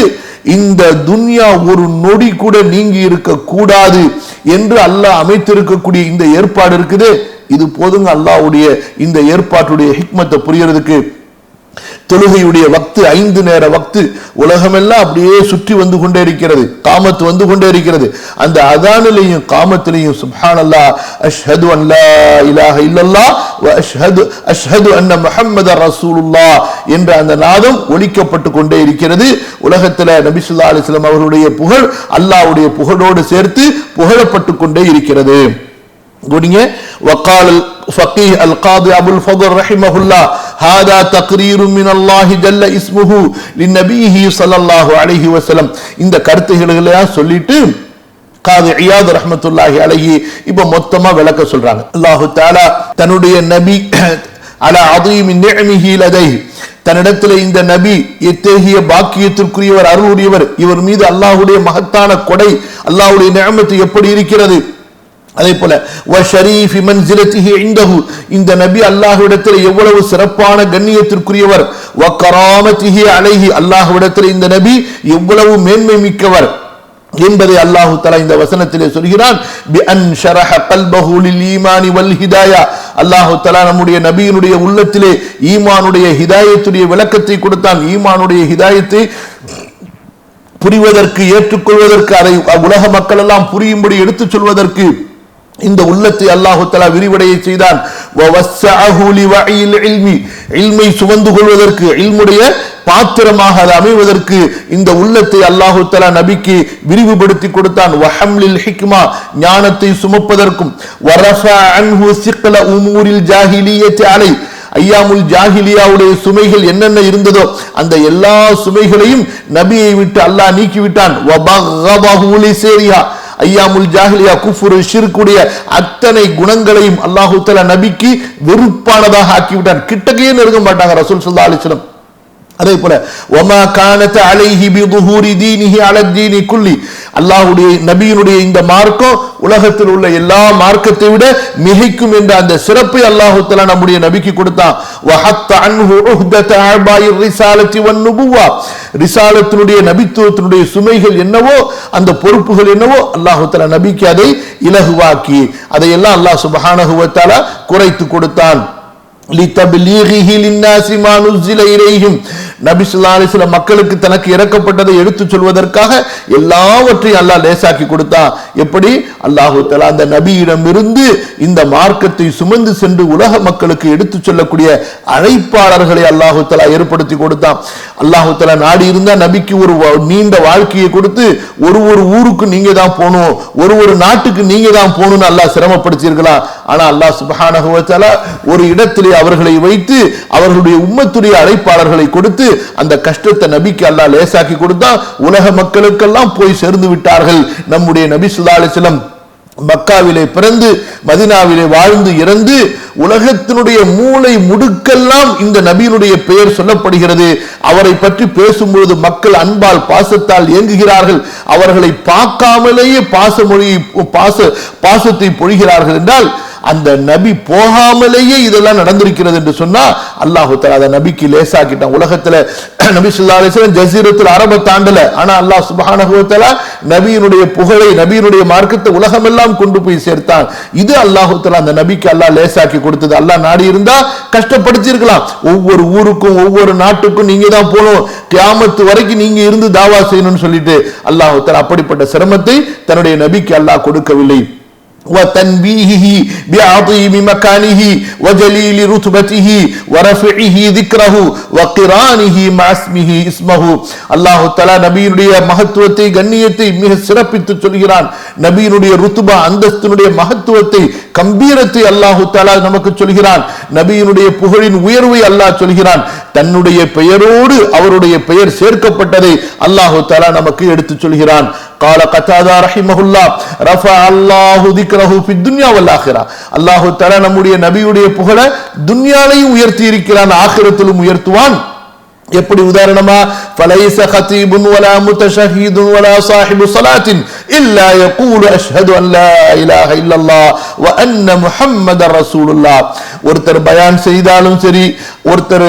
இந்த துன்யா ஒரு நொடி கூட நீங்கி இருக்க கூடாது என்று அல்லாஹ் அமைத்திருக்கக்கூடிய இந்த ஏற்பாடு இருக்குது. இது போதுங்க அல்லாஹ்வுடைய இந்த ஏற்பாட்டுடைய ஹிக்மத்தை புரியறதுக்கு. தொழுகையுடைய வக்து 5 நேர வக்து உலகமெல்லாம் அப்படியே சுற்றி வந்து கொண்டே இருக்கிறது, காமத்து வந்து கொண்டே இருக்கிறது. அந்த அதானிலையும் காமத்திலையும் சுப்ஹானல்லாஹ் அஷ்ஹது அன் லா இலாஹ இல்லல்லாஹ் வ அஷ்ஹது அன்ன முஹம்மதர் ரசூலுல்லாஹ் என்ற அந்த நாதம் ஒலிக்கப்பட்டு கொண்டே இருக்கிறது. உலகத்துல நபி ஸல்லல்லாஹு அலைஹி வஸல்லம் அவர்களுடைய புகழ் அல்லாஹ்வுடைய புகழோடு சேர்த்து புகழப்பட்டு கொண்டே இருக்கிறது. குடிங்க وقال الفقيه القاضي ابو الفضل رحمه الله هذا تقرير من الله جل اسمه لنبيه صلى الله عليه وسلم. இந்த கருத்துக்களை சொல்லிட்டு காதி இயாத் ரஹ்மத்துல்லாஹி அலைஹி இப்ப மொத்தமா விளக்க சொல்றாங்க. அல்லாஹ் தஆலா தன்னுடைய நபி அலா அதீம் நிஅமிஹி லதைஹி, தன்னிடத்தில் இந்த நபி எத்தகைய பாக்கியத்திற்குரியவர், அருளுடையவர், இவர் மீது அல்லாஹ்வுடைய மகத்தான கொடை, அல்லாஹ்வுடைய நிஅமத் எப்படி இருக்கிறது. அதே போல வஷரீஃபி மன்சிலத்திஹி இன்தஹு, இந்த நபி அல்லாஹ்விடத்தில் எவ்வளவு சிறப்பான கண்ணியத்திற்குரியவர், வகராமத்திஹி அலைஹி, அல்லாஹ்விடத்தில் இந்த நபி எவ்வளவு மேன்மை மிக்கவர் என்பதை அல்லாஹ் தஆலா இந்த வசனத்திலே சொல்கிறான். பி அன் ஷரஹ கல்பஹு லில் ஈமானி வல் ஹிதாயா, அல்லாஹ் தஆலா நம்முடைய நபியினுடைய உள்ளத்திலே ஈமானுடைய ஹிதாயத்துடைய விளக்கத்தை கொடுத்தான். ஈமானுடைய ஹிதாயத்தை புரிவதற்கு, ஏற்றுக்கொள்வதற்கு, அதை உலக மக்கள் எல்லாம் புரியும்படி எடுத்துச் சொல்வதற்கு இந்த உள்ளத்தை அல்லாஹ் தஆலா விரிவடைய செய்தான். வவஸ்ஸஅஹு லிவஇல் இல்மி, இல்மை சுமந்து கொள்வதற்கு, இல்முடைய பாத்திரமாக அது அமைவதற்கு இந்த உள்ளத்தை அல்லாஹ் தஆலா நபிக்கு விரிவுபடுத்தி கொடுத்தான். வஹம்லில் ஹிக்மா, ஞானத்தை சுமப்பதற்கும். வரஃபஅ அன்ஹு ஸிக்ல உமூரில் ஜாஹிலிய்யத்தி அலை, ஐயாமுல் ஜாஹிலியாவுடைய சுமைகள் என்னென்ன இருந்ததோ அந்த எல்லா சுமைகளையும் நபியை விட்டு அல்லாஹ் நீக்கிவிட்டான். வபகபஹு லிஸரியா, ஐயாமுல் ஜாஹிலியா குஃப்ரு ஷிர்க்குடைய அத்தனை குணங்களையும் அல்லாஹ் தஆலா நபிக்கு வெறுப்பானதாக ஆக்கிவிட்டான். கிட்டக்கையே நெருங்க மாட்டாங்க ரசூல் ஸல்லல்லாஹு அலைஹி வஸல்லம். அதே போல வமா கானத அலைஹி பிதுஹூரி தீனிஹி அலா தீனி குல்லி, அல்லாஹ்வுடைய நபியினுடைய இந்த மார்க்கம் உலகத்தில் உள்ள எல்லா மார்க்கத்தை விட மிகைக்கும் என்ற அந்த சிறப்பை அல்லாஹ் தஆலா நம்முடைய நபிக்கு கொடுத்தான். வஹத்த அன்ஹு உஹ்தத அபாயிர் ரிசாலத்தி வன் நுபுவா, ரிசாலத்தினுடைய நபித்துவத்தினுடைய சுமைகள் என்னவோ அந்த பொறுப்புகள் என்னவோ அல்லாஹ் தஆலா நபிக்கு அதை இலகுவாக்கி அதையெல்லாம் அல்லாஹ் சுப்ஹானஹு வ தஆலா குறைத்து கொடுத்தான். லிதப்லீகிஹி லின்னாஸி மா நுஸில இலைஹிம், நபி ஸல்லல்லாஹு அலைஹி வஸல்லம் மக்களுக்கு தனக்கு இறக்கப்பட்டதை எடுத்துச் சொல்வதற்காக எல்லாவற்றையும் அல்லாஹ் லேசாக்கி கொடுத்தான். எப்படி? அல்லாஹ் தஆலா அந்த நபியிடமிருந்து இந்த மார்க்கத்தை சுமந்து சென்று உலக மக்களுக்கு எடுத்துச் சொல்லக்கூடிய அழைப்பாளர்களை அல்லாஹ் தஆலா ஏற்படுத்தி கொடுத்தான். அல்லாஹ் தஆலா நாடி இருந்தா நபிக்கு ஒரு நீண்ட வாழ்க்கையை கொடுத்து ஒரு ஊருக்கு நீங்க தான் போகணும், ஒரு நாட்டுக்கு நீங்க தான் போகணும்னு அல்லாஹ் சிரமப்படுத்தியிருக்கலாம். ஆனா அல்லாஹ் சுப்ஹானஹு வ தஆலா ஒரு இடத்திலே அவர்களை வைத்து அவர்களுடைய உம்மத்துடைய அழைப்பாளர்களை கொடுத்து அந்த கஷ்டத்தை நபிக்கு அல்லாஹ் லேசாக்கி கொடுத்தா உலக மக்களுக்கெல்லாம் போய் சேர்ந்து விட்டார்கள். நம்முடைய நபி ஸல்லல்லாஹு அலைஹி வஸல்லம் மக்காவிலே பிறந்து மதீனாவிலே வாழ்ந்து இறந்து உலகத்தினுடைய மூளை முடுக்கெல்லாம் இந்த நபியினுடைய பெயர் சொல்லப்படுகிறது. அவரை பற்றி பேசும்பொழுது மக்கள் அன்பால் பாசத்தால் ஏங்குகிறார்கள். அவர்களை பார்க்காமலேயே பாசத்தை பொழிகிறார்கள் என்றால் அந்த நபி போகாமலேயே இதெல்லாம் நடந்திருக்கிறது என்று சொன்னா அல்லாஹ் தஆலா அந்த நபிக்கு லேசாக்கிட்டான். உலகத்துல நபி ஸல்லல்லாஹு அலைஹி வஸல்லம் ஜஸீரத்துல் அரப தாண்டல, ஆனா அல்லாஹ் சுப்ஹானஹு வ தஆலா நபியினுடைய புகழை நபியினுடைய மார்க்கத்தை உலகமெல்லாம் கொண்டு போய் சேர்த்தான். இது அல்லாஹ் தஆலா அந்த நபிக்கு அல்லாஹ் லேசாக்கி கொடுத்தது. அல்லாஹ் நாடி இருந்தா கஷ்டப்படுத்திருக்கலாம். ஒவ்வொரு ஊருக்கும் ஒவ்வொரு நாட்டுக்கும் நீங்க தான் போகணும், கியாமத் வரைக்கும் நீங்க இருந்து தாவா செய்யணும்னு சொல்லிட்டு அல்லாஹ் தஆலா அப்படிப்பட்ட சிரமத்தை தன்னுடைய நபிக்கு அல்லாஹ் கொடுக்கவில்லை. وتنبيهه بعظيم مكانه وجليل رتبته ورفعه ذكره وقرانه مع اسمه. அல்லாஹ் தஆலா நபியினுடைய மகத்துவத்தை கண்ணியத்தை மிக சிறப்பித்து சொல்கிறான். நபியினுடைய ருத்பா அந்தஸ்தினுடைய மகத்துவத்தை கம்பீரத்தை அல்லாஹ் தஆலா நமக்கு சொல்கிறான். நபியினுடைய புகழின் உயர்வை அல்லாஹ் சொல்கிறான். தன்னுடைய பெயரோடு அவருடைய பெயர் சேர்க்கப்பட்டதை அல்லாஹ் தஆலா நமக்கு எடுத்து சொல்கிறான். قال قتادة رحمه الله رفع الله ذكره في الدنيا والآخرة. அல்லாஹ் தஆலா நம்முடைய நபியுடைய புகழ துன்யாலையும் உயர்த்தி இருக்கிறான், ஆகிரத்திலும் உயர்த்துவான். எப்படி? உதாரணமா فليس خطيب ولا متشهد ولا صاحب صلاة إلا يقول أشهد أن لا إله إلا الله وأن محمد رسول الله. ஒருத்தர் பயான் செய்தாலும் சரி, ஒருத்தர்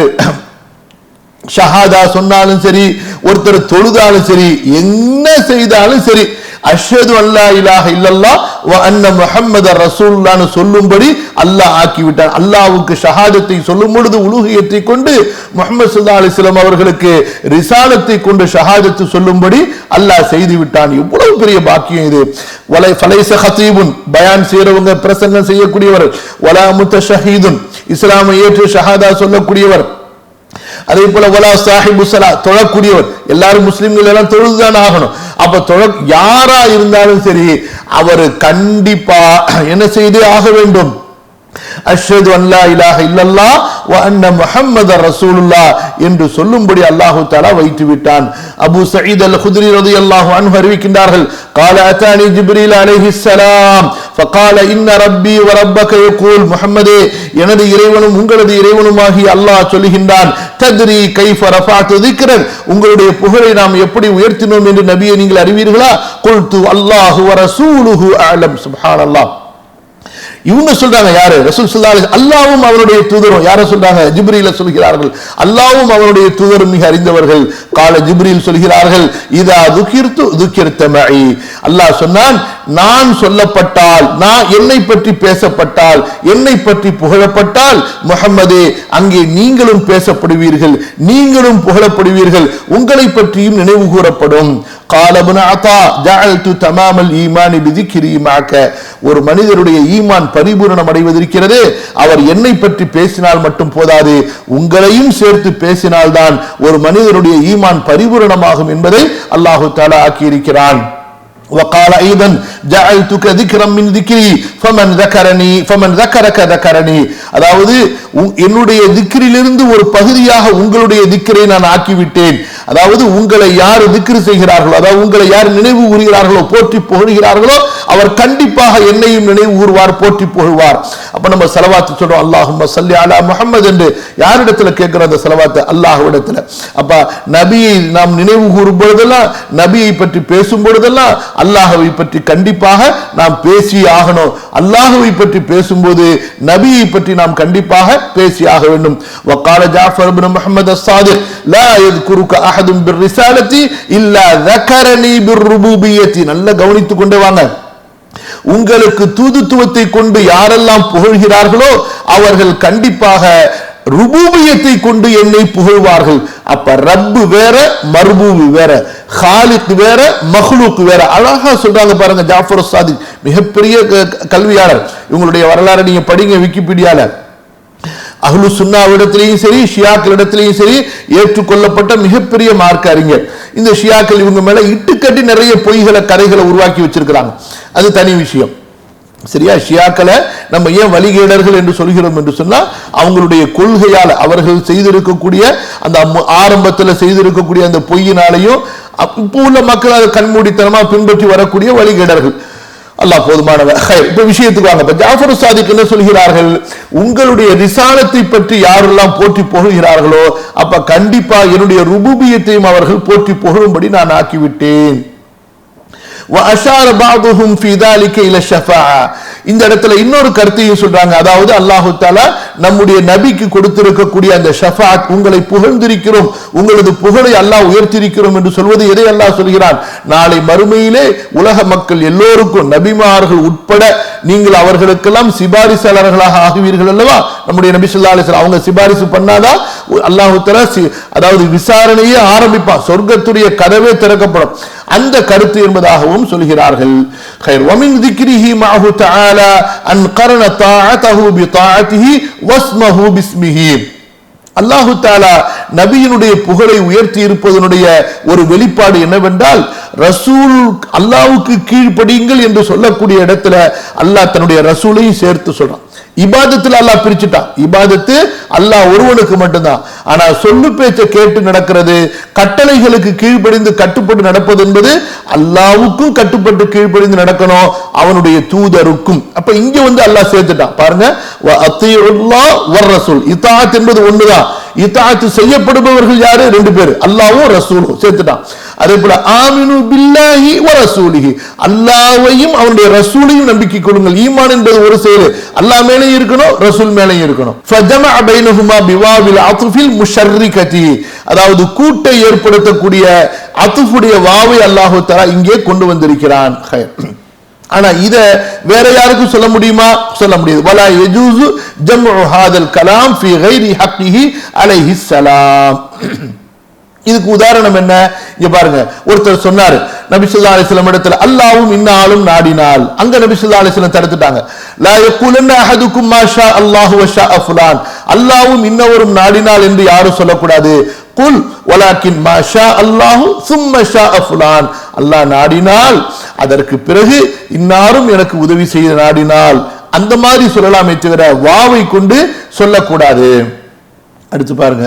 ஷஹாதா சொன்னாலும் சரி, ஒருத்தர் தொழுதாலும் சரி, என்ன செய்தாலும் சரி, அஷ்ஹது அல்லா இலாஹ இல்லல்லாஹ் வ அன்ன முஹம்மதர் ரசூலுல்லாஹ்னு சொல்லும்படி அல்லாஹ் ஆக்கிவிட்டான். அல்லாஹ்வுக்கு ஷஹாதத்தை சொல்லும் பொழுது உலூஹியத்தை கொண்டு முஹம்மது ஸல்லல்லாஹு அலைஹி வஸல்லம் அவர்களுக்கு ரிசாலத்தை கொண்டு ஷஹாதத்து சொல்லும்படி அல்லாஹ் செய்து விட்டான். எவ்வளவு பெரிய பாக்கியம் இது! ஃபலைஸ ஹதீபுன், பயான் செய்றவங்க, பிரசங்கம் செய்யக்கூடியவர், வலா முத்தஷஹீதுன், இஸ்லாமை ஏற்று ஷஹாதா சொல்லக்கூடியவர், அதே போல வலா சாஹிபு ஸலா, தொழக்கூடியவர். எல்லாரும் முஸ்லிம்கள் எல்லாம் தொழுதுதான் ஆகணும். அப்ப யாரா இருந்தாலும் சரி அவர் கண்டிப்பா என்ன செய்தே ஆக வேண்டும்? அஷ்ஹது அல்லா இலாஹ இல்லல்லாஹ் வ அன்ன முஹம்மதர் ரசூலுல்லாஹ் என்று சொல்லும்படி அல்லாஹ் தஆலா வைத்து விட்டான். அபூ சயீத் அல் குத்ரி ரலியல்லாஹு அன்ஹு அறிவிக்கின்றார்கள், قال اتاني جبريل عليه السلام فقال ان ربي وربك يقول. முஹம்மதே, எனது இறைவனும் உங்களது இறைவனுமாகி அல்லாஹ் சொல்லுகின்றான், தத்ரி கைஃப ரஃபஅது ذிக்ரன், உங்களுடைய புகழை நாம் எப்படி உயர்த்தினோம் என்று நபியே நீங்கள் அறிவீர்களா? குல்து அல்லாஹு வ ரசூலுஹு அஅலம். சுப்ஹானல்லாஹ். இவங்க சொல்றாங்க யாரு? ரசூல் ஸல்லல்லாஹு அலைஹி வஸல்லம் அல்லாஹ்வும் அவருடைய தூதரும். யார சொல்றாங்க? ஜிப்ரீல சொல்கிறார்கள். அல்லாஹ்வும் அவருடைய தூதரும் மிக அறிந்தவர்கள். கால ஜிப்ரீல் சொல்கிறார்கள், இதா துகிர்து துகிர்த மஇ. அல்லாஹ் சொன்னான், நான் சொல்லப்பட்டால், நான் என்னை பற்றி பேசப்பட்டால், என்னை பற்றி புகழப்பட்டால், முஹம்மதே அங்கே நீங்களும் பேசப்படுவீர்கள், நீங்களும் புகழப்படுவீர்கள், உங்களை பற்றியும் நினைவு கூறப்படும். قال ابن عطاء جعلت تمام الايمان بذكري معك. ஒரு மனிதருடைய ஈமான் பரிபூரணம் அடைவதற்கிறது அவர் என்னை பற்றி பேசினால் மட்டும் போதாது, உங்களையும் சேர்த்து பேசினால்தான் ஒரு மனிதருடைய ஈமான் பரிபூரணமாகும் என்பதை அல்லாஹ் தஆலா ஆக்கியிருக்கிறான். وقال ايضا جعلتك ذكرا من ذكري فمن ذكرك ذكرني. அதாவது என்னுடைய திக்ரிலிருந்து ஒரு பகுதியாக உங்களுடைய திக்ரை நான் ஆக்கிவிட்டேன். அதாவது உங்களை யார் திக்ர் செய்கிறார்களோ, அதாவது உங்களை யார் நினைவு கூறுகிறார்களோ, போற்றி புகழ்கிறார்களோ, அவர் கண்டிப்பாக என்னையும் நினைவு கூறுவார், போற்றி புகழ்வார். அப்ப நம்ம ஸலவாத் சொல்றோம், அல்லாஹும்ம ஸல்லி அலா முஹம்மது என்று யாரிடத்துல கேட்கிறோம் அந்த ஸலவாத்? அல்லாஹ்விடத்துல. அப்ப நபியை நாம் நினைவு கூறும் பொழுதெல்லாம், நபியை பற்றி பேசும் பொழுதெல்லாம் அல்லாஹ்வை பற்றி கண்டிப்பாக நாம் பேசி ஆகணும். அல்லாஹ்வை பற்றி பேசும்போது நபியை பற்றி நாம் கண்டிப்பாக பேசி ஆக வேண்டும். وقال جعفر بن محمد الصادق لا يذكرك احد بالرساله الا ذكرني بالربوبيه. நல்ல கவனித்துக் கொண்டே வாங்க. உங்களுக்கு தூதுத்துவத்தை கொண்டு யாரெல்லாம் புகழ்கிறார்களோ அவர்கள் கண்டிப்பாக ருபூபியத்தை கொண்டு என்னை புகழ்வார்கள். அப்ப ரப்பு வேற, மர்பூபு வேற, காலிக் வேற, மஹ்லூக் வேற. அழகா சொல்றாங்க பாருங்க ஜாஃபர் சாதிக், மிகப்பெரிய கல்வியாளர். இவங்களுடைய வரலாறு நீங்க படிங்க விக்கிபீடியால. அஹ்லு சுன்னாவிடத்திலையும் சரி, ஷியாக்களிடத்திலையும் சரி ஏற்றுக்கொள்ளப்பட்ட மிகப்பெரிய மார்க்க அறிஞர். இந்த ஷியாக்கள் இவங்க மேல இட்டுக்கட்டி நிறைய பொய்களை, கதைகளை உருவாக்கி வச்சிருக்கிறாங்க. அது தனி விஷயம். சரியா? ஷியாக்களை நம்ம ஏன் வழிகேடர்கள் என்று சொல்கிறோம் என்று சொன்னா, அவங்களுடைய கொள்கையால், அவர்கள் செய்திருக்கக்கூடிய அந்த ஆரம்பத்தில் செய்திருக்கக்கூடிய அந்த பொய்யினாலையும் இப்போ உள்ள மக்கள் அதை கண்மூடித்தனமா பின்பற்றி வரக்கூடிய வழிகேடர்கள். அல்லாஹ் போதுமானவர். இப்ப விஷயத்துக்கு வாங்க. ஜாஃபர் சாதிக் என்ன சொல்கிறார்கள்? உங்களுடைய ரிசாலத்தை பற்றி யாரெல்லாம் போற்றி புகழ்கிறார்களோ அப்ப கண்டிப்பா என்னுடைய ருபூபியத்தையும் அவர்கள் போற்றி புகழும்படி நான் ஆக்கிவிட்டேன். وأشار بعضهم في ذلك إلى الشفاعة. இந்த இடத்துல இன்னொரு கருத்தையும் சொல்றாங்க. அதாவது அல்லாஹ் தஆலா நம்முடைய நபிக்கு கொடுத்திருக்கக்கூடிய அந்த ஷஃபாஅத், உங்களை புகழ்ந்திருக்கிறோம், உங்களது புகழை அல்லாஹ் உயர்த்தியிருக்கிறோம் என்று சொல்வது எதை அல்லாஹ் சொல்கிறான்? நாளை மறுமையிலே உலக மக்கள் எல்லோருக்கும், நபிமார்கள் உட்பட, நீங்கள் அவர்களுக்கெல்லாம் சிபாரிசாளர்களாக ஆகுவீர்கள் அல்லவா? நம்முடைய நபி ஸல்லல்லாஹு அலைஹி வஸல்லம் அவங்க சிபாரிசு பண்ணாதான் அல்லாஹ் தஆலா அதாவது விசாரணையே ஆரம்பிப்பான், சொர்க்கத்துடைய கதவே திறக்கப்படும். அந்த கருத்து என்பதாகவும் சொல்கிறார்கள். خير ومن ذكره معه تعالى أن قرن طاعته بطاعته واسمه باسمه. அல்லாஹு தஆலா நபியினுடைய புகழை உயர்த்தி இருப்பதனுடைய ஒரு வெளிப்பாடு என்னவென்றால், ரசூல் அல்லாஹ்வுக்கு கீழ்ப்படியுங்கள் என்று சொல்லக்கூடிய இடத்துல அல்லாஹ் தன்னுடைய ரசூலையும் சேர்த்து சொல்றான். இபாதத்தில் அல்லாஹ் பிரிச்சுட்டான். இபாதத்து அல்லாஹ் ஒருவனுக்கு மட்டும்தான். ஆனா சொல்லு பேச்ச கேட்டு நடக்கிறது, கட்டளைகளுக்கு கீழ்ப்படிந்து கட்டுப்பட்டு நடப்பது என்பது அல்லாஹ்வுக்கும் கட்டுப்பட்டு கீழ்ப்படிந்து நடக்கணும், அவனுடைய தூதருக்கும். அப்ப இங்க அல்லாஹ் சேர்த்துட்டான் பாருங்க. அத்தீஉல்லாஹ் வர் ரசூல். இத்தாஅத் என்பது ஒண்ணுதான். இத்தாஅத் செய்யப்படுபவர்கள் யாரு? ரெண்டு பேர், அல்லாஹ்வும் ரசூலும் சேர்த்துட்டான். அதே போல ஆமினு பில்லாஹி வ ரசூலிஹி, அல்லாஹ்வையும் அவனுடைய ரசூலையும் நம்பிக்கை கொள்ளுங்கள். ஈமான் என்பது ஒரு செயல், அல்லாஹ் மேலேயும் இருக்கணும், ரசூல் மேலேயும் இருக்கணும். ஃபஜமஅ பைனஹுமா பிவாவில் அத்ஃபில் முஷர்ரிகதி, அதாவது கூட்டை ஏற்படுத்தக்கூடிய அத்ஃபுடைய வாவை அல்லாஹ் தஆலா இங்கே கொண்டு வந்திருக்கிறான். ஆனா இத வேற யாருக்கும் சொல்ல முடியுமா? சொல்ல முடியாது. வலா யஜூஸு ஜம்உ ஹாதல் கலாம் ஃபீ கைரி ஹக்கிஹி அலைஹிஸ் ஸலாம். இதுக்கு உதாரணம் என்ன? இங்க பாருங்க, ஒருத்தர் சொன்னாரு நபி ஸல்லல்லாஹு அலைஹி வஸல்லம் இடத்துல அல்லாஹ்வும் இன்னாலும் நாடினால், அங்க நபி ஸல்லல்லாஹு அலைஹி வஸல்லம் தடுத்துட்டாங்க. லா யகுலன்ன அஹதுக்கும் மா ஷா அல்லாஹு வ ஷா ஃபுலான், அல்லாஹ்வும் இன்னவரும் நாடினால் என்று யாரும் சொல்லக்கூடாது. குல் வலாக்கின் மா ஷா அல்லாஹு சும்ம ஷா ஃபுலான், அல்லாஹ் நாடினால் அதற்கு பிறகு இன்னாரும் எனக்கு உதவி செய்ய நாடினால், அந்த மாதிரி சொல்லலாமே தவிர வாவை கொண்டு சொல்லக்கூடாது. அடுத்து பாருங்க,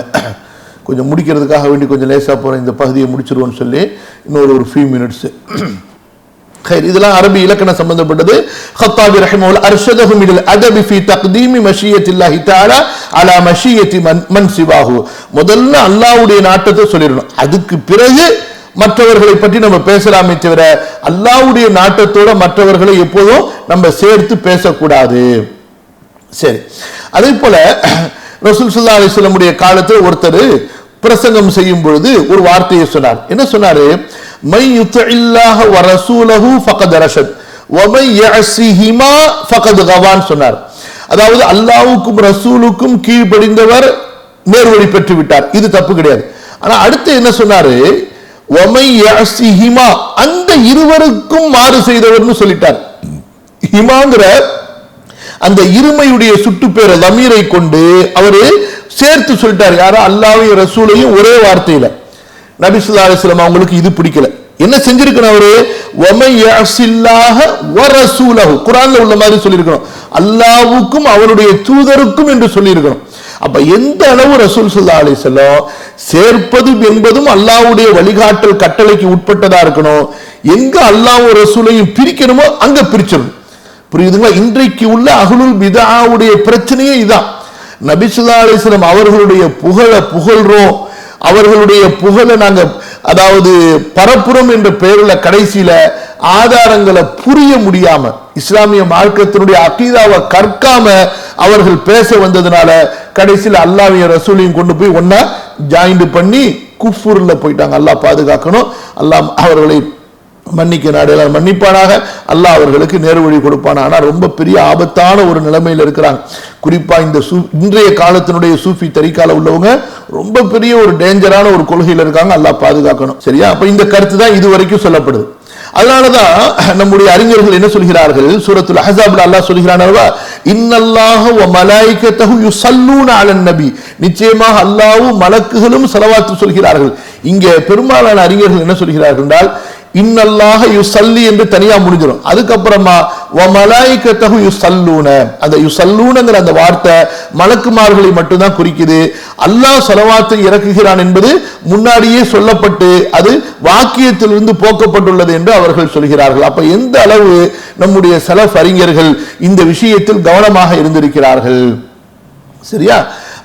கொஞ்சம் முடிக்கிறதுக்காக வேண்டி கொஞ்சம் லேசா போறேன், இந்த பகுதியை முடிச்சிருவோம்னு சொல்லி இன்னொரு ஃபியூ மினிட்ஸ். இதெல்லாம் அரபி இலக்கண சம்பந்தப்பட்டது. خطابي رحمه الله ارشدهم الى الادب في تقديم مشيئه الله تعالى على مشيئه من سواه. முதல்ல அல்லாஹ்வுடைய நாட்டத்தை சொல்லிரணும், அதுக்கு பிறகு மற்றவர்களை பற்றி நம்ம பேசலாமே தவிர அல்லாஹ்வுடைய நாட்டத்தோட மற்றவர்களை எப்போதும் நம்ம சேர்த்து பேசக்கூடாது. சரி, அதே போல ரசூல் ஸல்லல்லாஹு அலைஹி வஸல்லம் உடைய காலத்தில் ஒருத்தர் பிரசங்கம் செய்யும் பொழுது ஒரு வார்த்தையை சொன்னார். என்ன சொன்னாரு? மை யுத்தில்லாஹ வ ரசூலஹு ஃபகத் ரஷத் வ மை யஸிஹிமா ஃபகத் கவான் சொன்னார். அதாவது அல்லாஹ்வுக்கும் ரசூலுக்கும் கீழ்ப்படிந்தவர் நேர்வழி பெற்று விட்டார், இது தப்பு கிடையாது. ஆனா அடுத்து என்ன சொன்னாரு? வ மை யஸிஹிமா, அந்த இருவருக்கும் மாறு செய்தவர்னு சொல்லிட்டார். ஹிமாங்கிற அந்த இருமையுடைய சுட்டு பேர லமீரை கொண்டு அவரு சேர்த்து சொல்லிட்டார். யாரோ அல்லாஹ்வையும் ரசூலையும் ஒரே வார்த்தையில. நபி ஸல்லல்லாஹு அலைஹி வஸல்லம் அவங்களுக்கு இது பிடிக்கல. என்ன செஞ்சிருக்கணும் அவரு? வமை யஸில்லாஹ வ ரசூலஹு, குர்ஆன்ல உள்ள மாதிரி சொல்லியிருக்கணும், அல்லாஹ்வுக்கும் அவருடைய தூதருக்கும் என்று சொல்லியிருக்கணும். அப்ப எந்த அளவு ரசூல் ஸல்லல்லாஹு அலைஹி வஸல்லம் சேர்ப்பது என்பதும் அல்லாஹ்வுடைய வழிகாட்டல் கட்டளைக்கு உட்பட்டதா இருக்கணும். எங்க அல்லாஹ்வும் ரசூலையும் பிரிக்கணுமோ அங்க பிரிச்சிடணும். புரியுதுங்களா? இன்றைக்கு உள்ள அஹ்லுல் பித்ஆவுடைய பிரச்சனையே இதான். நபி ஸல்லல்லாஹு அலைஹி வஸல்லம் அவர்களுடைய புகழ்றோம், அவர்களுடைய புகழை நாங்க அதாவது பரப்புறம் என்ற பெயரில் கடைசியில ஆதாரங்களை புரிய முடியாம, இஸ்லாமிய மார்க்கத்தினுடைய அகீதாவை கற்காம அவர்கள் பேச வந்ததுனால கடைசியில் அல்லாஹ்வையும் ரசூலையும் கொண்டு போய் ஒன்னா ஜாயிண்ட் பண்ணி குஃபுர்ல போயிட்டாங்க. அல்லாஹ் பாதுகாக்கணும். அல்லாஹ் அவர்களை மன்னிக்க நாடுகளால் மன்னிப்பானாக. அல்லாஹ் அவர்களுக்கு நேரு வழி கொடுப்பான. ஆனா ரொம்ப பெரிய ஆபத்தான ஒரு நிலைமையில் இருக்கிறாங்க. குறிப்பா இந்த இன்றைய காலத்தினுடைய சூஃபி தரிகால உள்ளவங்க ரொம்ப பெரிய ஒரு டேஞ்சரான ஒரு கொள்கையில் இருக்காங்க. அல்லாஹ் பாதுகாக்கணும். சரியா? அப்ப இந்த கருத்து தான் இது வரைக்கும் சொல்லப்படுது. அதனாலதான் நம்முடைய அறிஞர்கள் என்ன சொல்கிறார்கள்? சூரத்துல் அஹ்ஸாப்ல அல்லாஹ் சொல்கிறான், இன்னல்லாஹ வ மலாயிகத்தஹு யுஸல்லூன அலன் நபி, நிச்சயமாக அல்லாஹ்வும் மலக்குகளும் ஸலவாத் சொல்கிறார்கள். இங்க பெரும்பாலான அறிஞர்கள் என்ன சொல்கிறார்கள் என்றால், இன்னல்லாஹ யுஸல்லி என்று தனியா முடிஞ்சிடும். அதுக்கப்புறமா வ மலாயிகத்தஹு யுஸல்லூன, அந்த யுஸல்லூனங்கிற அந்த வார்த்தை மலக்குமார்களை மட்டும்தான் குறிக்குது. அல்லாஹ் ஸலவாத்தை இறக்குகிறான் என்பது முன்னாடியே சொல்லப்பட்டு அது வாக்கியத்திலிருந்து போக்கப்பட்டுள்ளது என்று அவர்கள் சொல்கிறார்கள். அப்ப எந்த அளவு நம்முடைய ஸலஃப் அறிஞர்கள் இந்த விஷயத்தில் கவனமாக இருந்திருக்கிறார்கள். சரியா?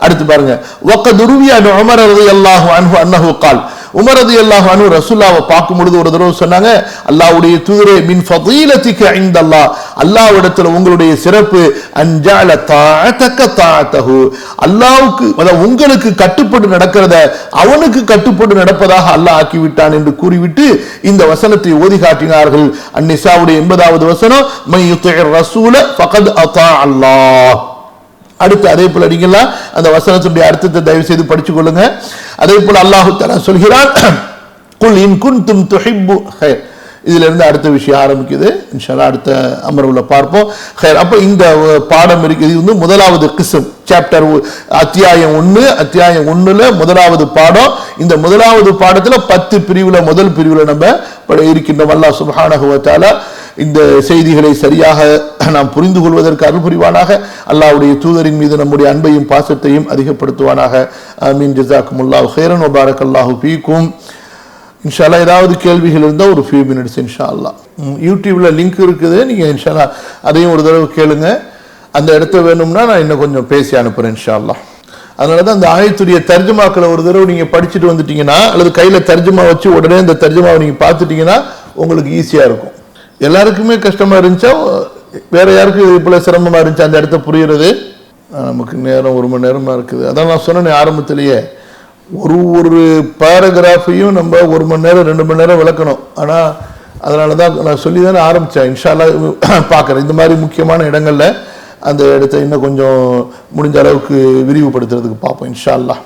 அடுத்து பாருங்க, வகத் ருவியா அன் உமர் ரலியல்லாஹு அன்ஹு அன்னஹு قال, உமர் ரலியல்லாஹு அன்ஹு ரசூலுல்லாஹ்வை பார்க்கும் பொழுது ஒரு தடவை சொன்னாங்க, அல்லாஹ்வுடைய தூதரே, மின் ஃபதீலத்திக இன்தல்லாஹ், அல்லாஹ்விடத்தில் உங்களுடைய சிறப்பு, அன்ஜஅல தாஅதக தாஅதஹு, அல்லாஹ்வுக்கு அதாவது உங்களுக்கு கட்டுப்பட்டு நடக்கிறத அவனுக்கு கட்டுப்பட்டு நடப்பதாக அல்லாஹ் ஆக்கிவிட்டான் என்று கூறிவிட்டு இந்த வசனத்தை ஓதி காட்டினார்கள். அன்-நிசாவுடைய 80வது வசனம், மை யுத்திஇர் ரசூல ஃபகத் அதா அல்லாஹ். அடுத்து அதே போல அடிங்களா அந்த வசனத்துடைய அர்த்தத்தை தயவு செய்து படிச்சுக் கொள்ளுங்க. அதே போல அல்லாஹ் தஆலா சொல்கிறான், குல் இன் குன்தும் துஹிப்பு ஹைர். இதுல இருந்து அடுத்த விஷயம் ஆரம்பிக்குது. இன்ஷா அல்லாஹ் அடுத்த அமர்வுல பார்ப்போம். ஹைர். அப்ப இந்த பாடம் இருக்குது. இது வந்து முதலாவது கிஸ்ம், சாப்டர் அத்தியாயம் 1, அத்தியாயம் 1ல முதலாவது பாடம். இந்த முதலாவது பாடத்துல 10 பிரிவுல முதல் பிரிவுல நம்ம இருக்கின்றோம். அல்லாஹ் சுப்ஹானஹு வ தஆலா இந்த செய்திகளை சரியாக நாம் புரிந்து கொள்வதற்கு அருள் புரிவானாக. அல்லாஹ்வுடைய தூதரின் மீது நம்முடைய அன்பையும் பாசத்தையும் அதிகப்படுத்துவானாக. ஆமீன். ஜஸாக்குமுல்லாஹு கைரன் வ பாரக்கல்லாஹு ஃபீக்கும். இன்ஷா அல்லாஹ் ஏதாவது கேள்விகள் இருந்தால் ஒரு ஃபியூ மினிட்ஸ் இன்ஷா அல்லாஹ். யூடியூப்ல லிங்க் இருக்குது, நீங்க இன்ஷா அல்லாஹ் அதையும் ஒரு தடவை கேளுங்க. அந்த இடத்த வேணும்னா நான் இன்னும் கொஞ்சம் பேசி அனுப்புறேன் இன்ஷா அல்லாஹ். அதனாலதான் அந்த ஆயத்துடைய தர்ஜுமாக்களை ஒரு தடவை நீங்க படிச்சுட்டு வந்துட்டீங்கன்னா, அல்லது கையில தர்ஜுமா வச்சு உடனே அந்த தர்ஜுமாவை நீங்க பார்த்துட்டீங்கன்னா உங்களுக்கு ஈஸியா இருக்கும். எல்லாருக்குமே கஷ்டமா இருந்துச்சா, வேற யாருக்கும் இது போல சிரமமா இருந்துச்சு அந்த இடத்த புரியுறது? நமக்கு நேரம் 1 மணி நேரமா இருக்குது. அதான் நான் சொன்னேன் ஆரம்பத்திலேயே, ஒரு பேராகிராஃபையும் நம்ம 1 மணி நேரம் 2 மணி நேரம் விளக்கணும். ஆனா அதனாலதான் நான் சொல்லி தானே ஆரம்பிச்சேன். இன்ஷா அல்லாஹ் பார்க்குறேன் இந்த மாதிரி முக்கியமான இடங்கள்ல அந்த இடத்த இன்னும் கொஞ்சம் முடிஞ்ச அளவுக்கு விரிவுபடுத்துறதுக்கு பார்ப்போம் இன்ஷா அல்லாஹ்.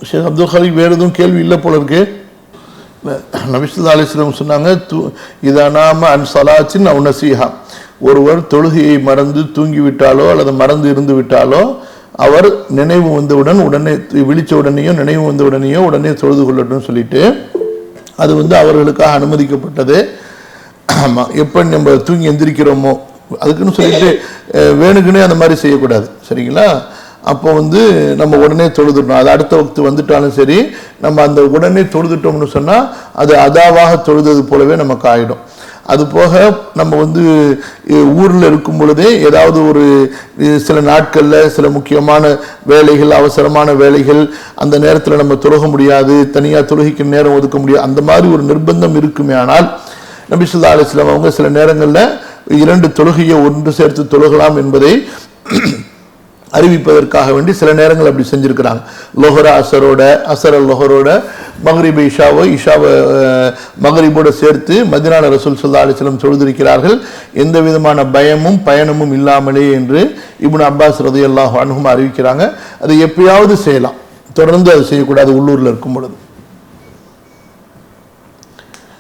ஷேக் அப்துல் ஹலீம் வேறு எதுவும் கேள்வி இல்லை போல இருக்கு. நபி ஸல்லல்லாஹு அலைஹி வஸல்லம் சொன்னாங்க, இதா நாம அன் ஸலாத்தின் அவ் நஸீஹா, ஒருவர் தொழுகையை மறந்து தூங்கிவிட்டாலோ அல்லது மறந்து இருந்து விட்டாலோ அவர் நினைவு வந்தவுடன் உடனே விழிச்ச உடனேயோ நினைவு வந்த உடனேயோ உடனே தொழுது கொள்ளட்டும் சொல்லிட்டு அது வந்து அவர்களுக்காக அனுமதிக்கப்பட்டது. ஆமா, எப்போ நம்ம தூங்கி எந்திரிக்கிறோமோ அதுக்குன்னு சொல்லிட்டு வேணுக்குன்னே அந்த மாதிரி செய்யக்கூடாது. சரிங்களா? அப்போ வந்து நம்ம உடனே தொழுதுட்டோம். அது அடுத்த வக்து வந்துட்டாலும் சரி, நம்ம அந்த உடனே தொழுதுட்டோம்னு சொன்னால் அது அதாவாக தொழுது போலவே நமக்கு ஆகிடும். அது போக நம்ம வந்து ஊரில் இருக்கும் பொழுதே ஏதாவது ஒரு சில நாட்களில் சில முக்கியமான வேலைகள், அவசரமான வேலைகள், அந்த நேரத்தில் நம்ம தொழுக முடியாது, தனியாக தொழுகைக்கு நேரம் ஒதுக்க முடியாது, அந்த மாதிரி ஒரு நிர்பந்தம் இருக்குமே. ஆனால் நபி ஸல்லல்லாஹு அலைஹி வஸல்லம் அவங்க சில நேரங்களில் 2 தொழுகையை ஒன்று சேர்த்து தொழுகலாம் என்பதை அறிவிப்பதற்காக வேண்டி சில நேரங்கள் அப்படி செஞ்சிருக்கிறாங்க. லொஹரா அசரோட, அசர லொஹரோட, மக்ரிபை இஷாவை மக்ரிபோட சேர்த்து மதீனால ரசூல் ஸல்லல்லாஹு அலைஹி வஸல்லம் தொழுதிருக்கிறார்கள், எந்த விதமான பயமும் பயணமும் இல்லாமலே என்று இப்னு அப்பாஸ் ரலியல்லாஹு அன்ஹுமா அறிவிக்கிறாங்க. அதை எப்பயாவது செய்யலாம், தொடர்ந்து அது செய்யக்கூடாது உள்ளூர்ல இருக்கும் பொழுது.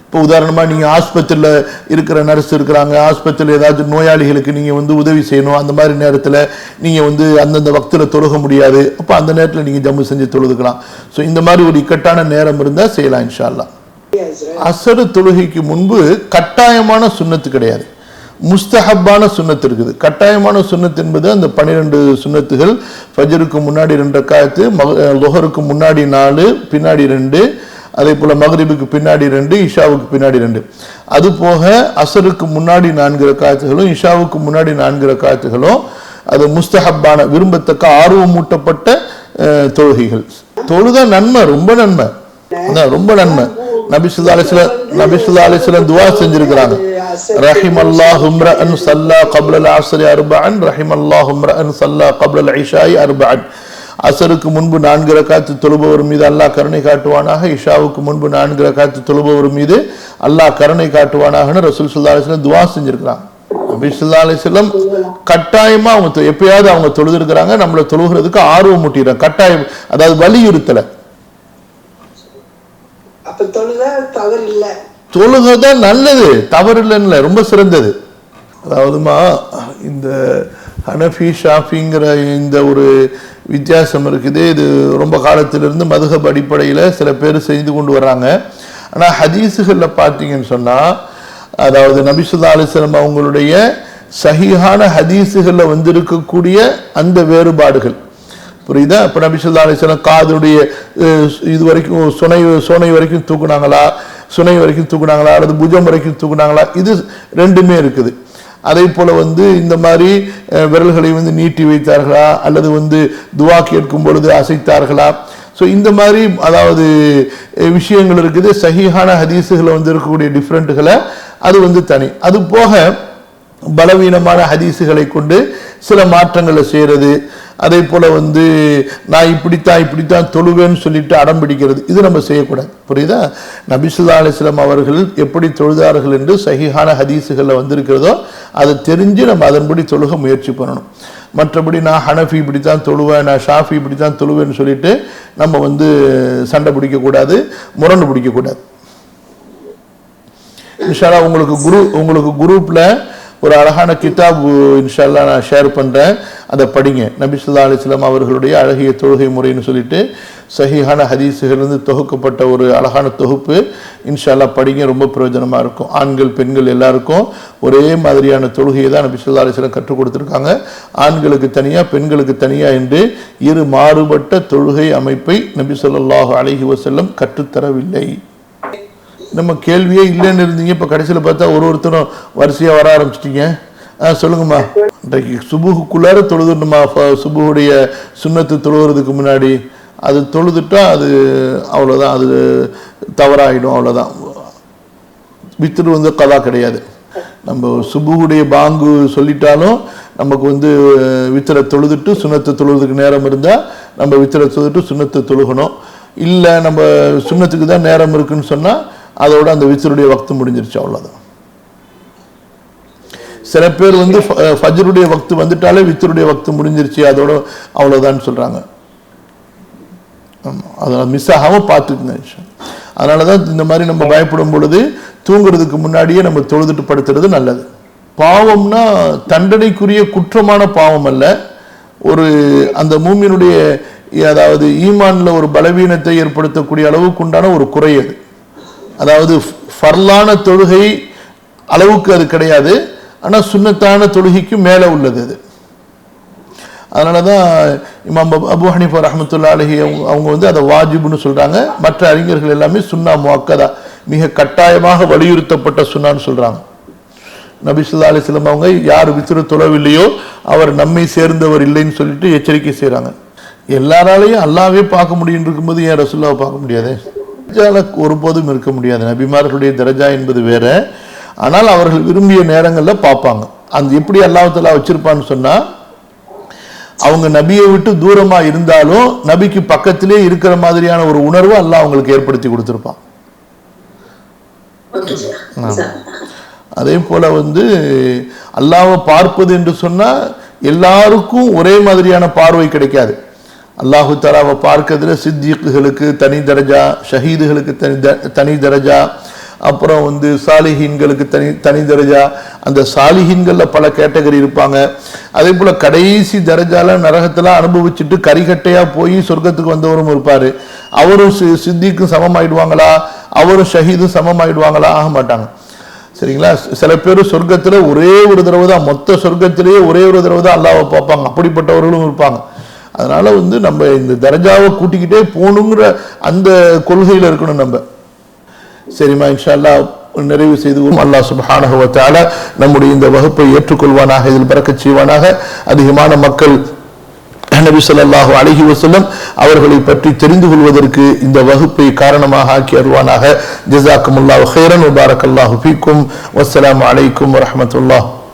இப்போ உதாரணமாக நீங்கள் ஆஸ்பத்திரியில் இருக்கிற நர்ஸ் இருக்கிறாங்க, ஆஸ்பத்திரியில் ஏதாச்சும் நோயாளிகளுக்கு நீங்கள் வந்து உதவி செய்யணும், அந்த மாதிரி நேரத்தில் நீங்கள் வந்து அந்தந்த வக்தில் தொழுக முடியாது, அப்போ அந்த நேரத்தில் நீங்கள் ஜம்மு செஞ்சு தொழுதுக்கலாம். ஸோ இந்த மாதிரி ஒரு இக்கட்டான நேரம் இருந்தால் செய்யலாம் இன்ஷா அல்லாஹ். அசரு தொழுகைக்கு முன்பு கட்டாயமான சுன்னத்து கிடையாது, முஸ்தஹப்பான சுன்னத்து இருக்குது. கட்டாயமான சுன்னத்து என்பது அந்த 12 சுன்னத்துகள், ஃபஜ்ருக்கு முன்னாடி 2 ரக்காத்து, லுஹருக்கு முன்னாடி 4, பின்னாடி 2, அதே போல மக்ரிபுக்கு பின்னாடி 2, இஷாவுக்கு பின்னாடி 2. அது போக அசருக்கு முன்னாடி 4 ரக்காத்துகளும் இஷாவுக்கு முன்னாடி 4 ரக்காத்துகளும் அது முஸ்தஹப்பான விரும்பத்தக்க ஆர்வமூட்டப்பட்ட தொழுகைகள். தொழுத நன்மை, ரொம்ப நன்மை, ரொம்ப நன்மை. நபி ஸல்லல்லாஹு அலைஹி வஸல்லம் துஆ செஞ்சிருக்காங்க, ரஹிமல்லாஹு இம்ரஅன் ஸல்லா قبل العصر 4 ரஹிமல்லாஹு இம்ரஅன் ஸல்லா قبل العشاء 4. அசருக்கு முன்பு 4 ரக்காத்து தொழுபவர் மீது அல்லாஹ் கருணை காட்டுவானாக, இஷாவுக்கு முன்பு 4 ரக்காத்து தொழுபவர் மீது அல்லாஹ் கருணை காட்டுவானாகன்னு ரசூல் ஸல்லல்லாஹு அலைஹி வஸல்லம் துஆ செஞ்சிருக்காங்க. நபி ஸல்லல்லாஹு அலைஹி வஸல்லம் கட்டாயமா அவங்க எப்பயாவது அவங்க தொழுதுருக்காங்க, நம்மள தொழுகிறதுக்கு ஆர்வம் ஊட்டிறாங்க. கட்டாயம், அதாவது வலியுறுத்தல. தொழுகதான் நல்லது, தவறு இல்லைன்னு, ரொம்ப சிறந்தது. அதாவதுமா இந்த ஹனஃபி ஷாஃபிங்கிற இந்த ஒரு வித்தியாசம் இருக்குது. இது ரொம்ப காலத்திலிருந்து மதுஹப் அடிப்படையில் சில பேர் செய்து கொண்டு வர்றாங்க. ஆனால் ஹதீஸுகளில் பார்த்தீங்கன்னு சொன்னால், அதாவது நபி ஸல்லல்லாஹு அலைஹி வஸல்லம் அவங்களுடைய சஹீஹான ஹதீஸுகளில் வந்திருக்கக்கூடிய அந்த வேறுபாடுகள் புரியுதா? இப்போ நபி ஸல்லல்லாஹு அலைஹி வஸல்லம் காதுடைய இது வரைக்கும் சோனை வரைக்கும் தூக்குனாங்களா, சுனை வரைக்கும் தூக்குனாங்களா, அல்லது புஜம் வரைக்கும் தூக்குனாங்களா, இது ரெண்டுமே இருக்குது. அதே போல இந்த மாதிரி விரல்களை நீட்டி வைத்தார்களா, அல்லது துவா கேட்கும் பொழுது அசைத்தார்களா? ஸோ இந்த மாதிரி அதாவது விஷயங்கள் இருக்குது. சஹீஹான ஹதீஸுகளை இருக்கக்கூடிய டிஃப்ரெண்ட்டுகளை அது தனி. அது போக பலவீனமான ஹதீஸுகளை கொண்டு சில மாற்றங்களை செய்கிறது. அதே போல நான் இப்படித்தான் தொழுவேன்னு சொல்லிட்டு அடம் பிடிக்கிறது, இது நம்ம செய்யக்கூடாது. புரியுதா? நபி ஸல்லல்லாஹு அலைஹி வஸல்லம் அவர்கள் எப்படி தொழுதார்கள் என்று சஹீஹான ஹதீஸுகளில் வந்திருக்கிறதோ அதை தெரிஞ்சு நம்ம அதன்படி தொழுக முயற்சி பண்ணணும். மற்றபடி நான் ஹனஃபி இப்படித்தான் தொழுவேன், நான் ஷாஃபி இப்படித்தான் தொழுவேன்னு சொல்லிட்டு நம்ம சண்டை பிடிக்கக்கூடாது, முரண்டு பிடிக்கக்கூடாது. இன்ஷா அல்லாஹ் உங்களுக்கு குரூப்ல ஒரு அழகான கிதாப் இன்ஷா அல்லாஹ் நான் ஷேர் பண்ணுறேன், அதை படிங்க. நபி ஸல்லல்லாஹு அலைஹி வஸல்லம் அவர்களுடைய அழகிய தொழுகை முறைன்னு சொல்லிட்டு சஹீஹான ஹதீஸுகளிலிருந்து தொகுக்கப்பட்ட ஒரு அழகான தொகுப்பு. இன்ஷா அல்லாஹ் படிங்க, ரொம்ப பிரயோஜனமாக இருக்கும். ஆண்கள் பெண்கள் எல்லாருக்கும் ஒரே மாதிரியான தொழுகையை தான் நபி ஸல்லல்லாஹு அலைஹி வஸல்லம் கற்றுக் கொடுத்துருக்காங்க. ஆண்களுக்கு தனியாக பெண்களுக்கு தனியாக என்று இரு மாறுபட்ட தொழுகை அமைப்பை நபி ஸல்லல்லாஹு அலைஹி வஸல்லம் கற்றுத்தரவில்லை. நம்ம கேள்வியே இல்லைன்னு இருந்தீங்க, இப்போ கடைசியில் பார்த்தா ஒருத்தரும் வரிசையாக வர ஆரம்பிச்சிட்டிங்க. சொல்லுங்கம்மா, இன்றைக்கு சுபுகுள்ளார தொழுதுட்டுமா? சுபுடைய சுன்னத்து தொழுகிறதுக்கு முன்னாடி அது தொழுதுட்டா அது அவ்வளோதான், அது தவறாயிடும், அவ்வளோதான். வித்திரு கதா கிடையாது. நம்ம சுபுடைய பாங்கு சொல்லிட்டாலும் நமக்கு வித்திரை தொழுதுட்டு சுன்னத்தை தொழுவதுக்கு நேரம் இருந்தால் நம்ம வித்திரை தொழுதுட்டு சுன்னத்தை தொழுகணும். இல்லை நம்ம சுன்னத்துக்கு தான் நேரம் இருக்குன்னு சொன்னால் அதோட அந்த வித்திருடைய வக்து முடிஞ்சிருச்சு, அவ்வளோதான். சில பேர் ஃபஜ்ருடைய வக்து வந்துட்டாலே வித்திருடைய வக்து முடிஞ்சிருச்சு, அதோட அவ்வளோதான்னு சொல்கிறாங்க. ஆமாம், அதனால் மிஸ் ஆகாமல் பார்த்துக்குங்க. அதனால தான் இந்த மாதிரி நம்ம பயப்படும் பொழுது தூங்குறதுக்கு முன்னாடியே நம்ம தொழுதுட்டு படுத்துறது நல்லது. பாவம்னா தண்டனைக்குரிய குற்றமான பாவம் அல்ல, ஒரு அந்த மூமினுடைய அதாவது ஈமான்ல ஒரு பலவீனத்தை ஏற்படுத்தக்கூடிய அளவுக்கு உண்டான ஒரு குறை அது. அதாவது ஃபர்லான தொழுகை அளவுக்கு அது கிடையாது, ஆனால் சுன்னத்தான தொழுகைக்கு மேலே உள்ளது அது. அதனால தான் இமாம் அபு ஹனீஃபா ரஹ்மத்துல்லாஹி அலைஹி அவங்க அதை வாஜிப்னு சொல்கிறாங்க. மற்ற அறிஞர்கள் எல்லாமே சுன்னா முஅக்கதா, மிக கட்டாயமாக வலியுறுத்தப்பட்ட சுன்னான்னு சொல்கிறாங்க. நபி ஸல்லல்லாஹு அலைஹி வஸல்லம் அவங்க யார் வித்ரு தொழவில்லையோ அவர் நம்மை சேர்ந்தவர் இல்லைன்னு சொல்லிட்டு எச்சரிக்கை செய்கிறாங்க. எல்லாராலையும் அல்லாவே பார்க்க முடியும் இருக்கும்போது ஏன் ரசூலுல்லாஹை பார்க்க முடியாது? ஒருபோதும் இருக்க முடியாது. நபிமார்களுடைய தரஜா என்பது வேற, ஆனால் அவர்கள் விரும்பிய நேரங்களில் பார்ப்பாங்க. அந்த எப்படி அல்லாஹ் தஆலா வச்சிருப்பான்னு சொன்னா, அவங்க நபியை விட்டு தூரமா இருந்தாலும் நபிக்கு பக்கத்திலே இருக்கிற மாதிரியான ஒரு உணர்வு அல்லாஹ் அவங்களுக்கு ஏற்படுத்தி கொடுத்திருப்பான். அதே போல அல்லாஹ்வை பார்ப்பது என்று சொன்னா எல்லாருக்கும் ஒரே மாதிரியான பார்வை கிடைக்காது. அல்லாஹு தஆலாவை பார்க்கிறதுல சித்திக்குகளுக்கு தனி தரஜா, ஷஹீதுகளுக்கு தனி தரஜா, அப்புறம் சாலிஹீன்களுக்கு தனி தரஜா, அந்த சாலிஹீன்கள்ல பல கேட்டகரி இருப்பாங்க. அதே போல கடைசி தரஜால நரகத்துல அனுபவிச்சுட்டு கரிகட்டையா போய் சொர்க்கத்துக்கு வந்தவரும் இருப்பாரு. அவரும் சித்திக்கும் சமமாயிடுவாங்களா, அவரும் ஷஹீதும் சமமாயிடுவாங்களா? ஆக மாட்டாங்க. சரிங்களா? சில பேர் சொர்க்கத்துல ஒரே ஒரு தடவை தான், மொத்த சொர்க்கத்திலேயே ஒரே ஒரு தடவை தான் அல்லாஹ்வை பார்ப்பாங்க. அப்படிப்பட்டவர்களும் இருப்பாங்க. அதனால நம்ம இந்த தரஜாவை கூட்டிக்கிட்டே போகணுங்கிற அந்த கொள்கையில இருக்கணும் நம்ம. சரிமா, இன்ஷா அல்லாஹ் நிறைவு செய்துவோம். அல்லாஹ் சுப்ஹானஹு வ தஆலா நம்முடைய இந்த வகுப்பை ஏற்றுக்கொள்வானாக, இதில் பரக்கத் செய்வானாக. அதிகமான மக்கள் நபி ஸல்லல்லாஹு அலைஹி வஸல்லம் அவர்களை பற்றி தெரிந்து கொள்வதற்கு இந்த வகுப்பை காரணமாக ஆக்கி அருள்வானாக. ஜஸாக்குமுல்லாஹு கைரன் வ பாரக்கல்லாஹு ஃபீக்கும். வஸ்ஸலாமு அலைக்கும் வ ரஹ்மத்துல்லாஹ்.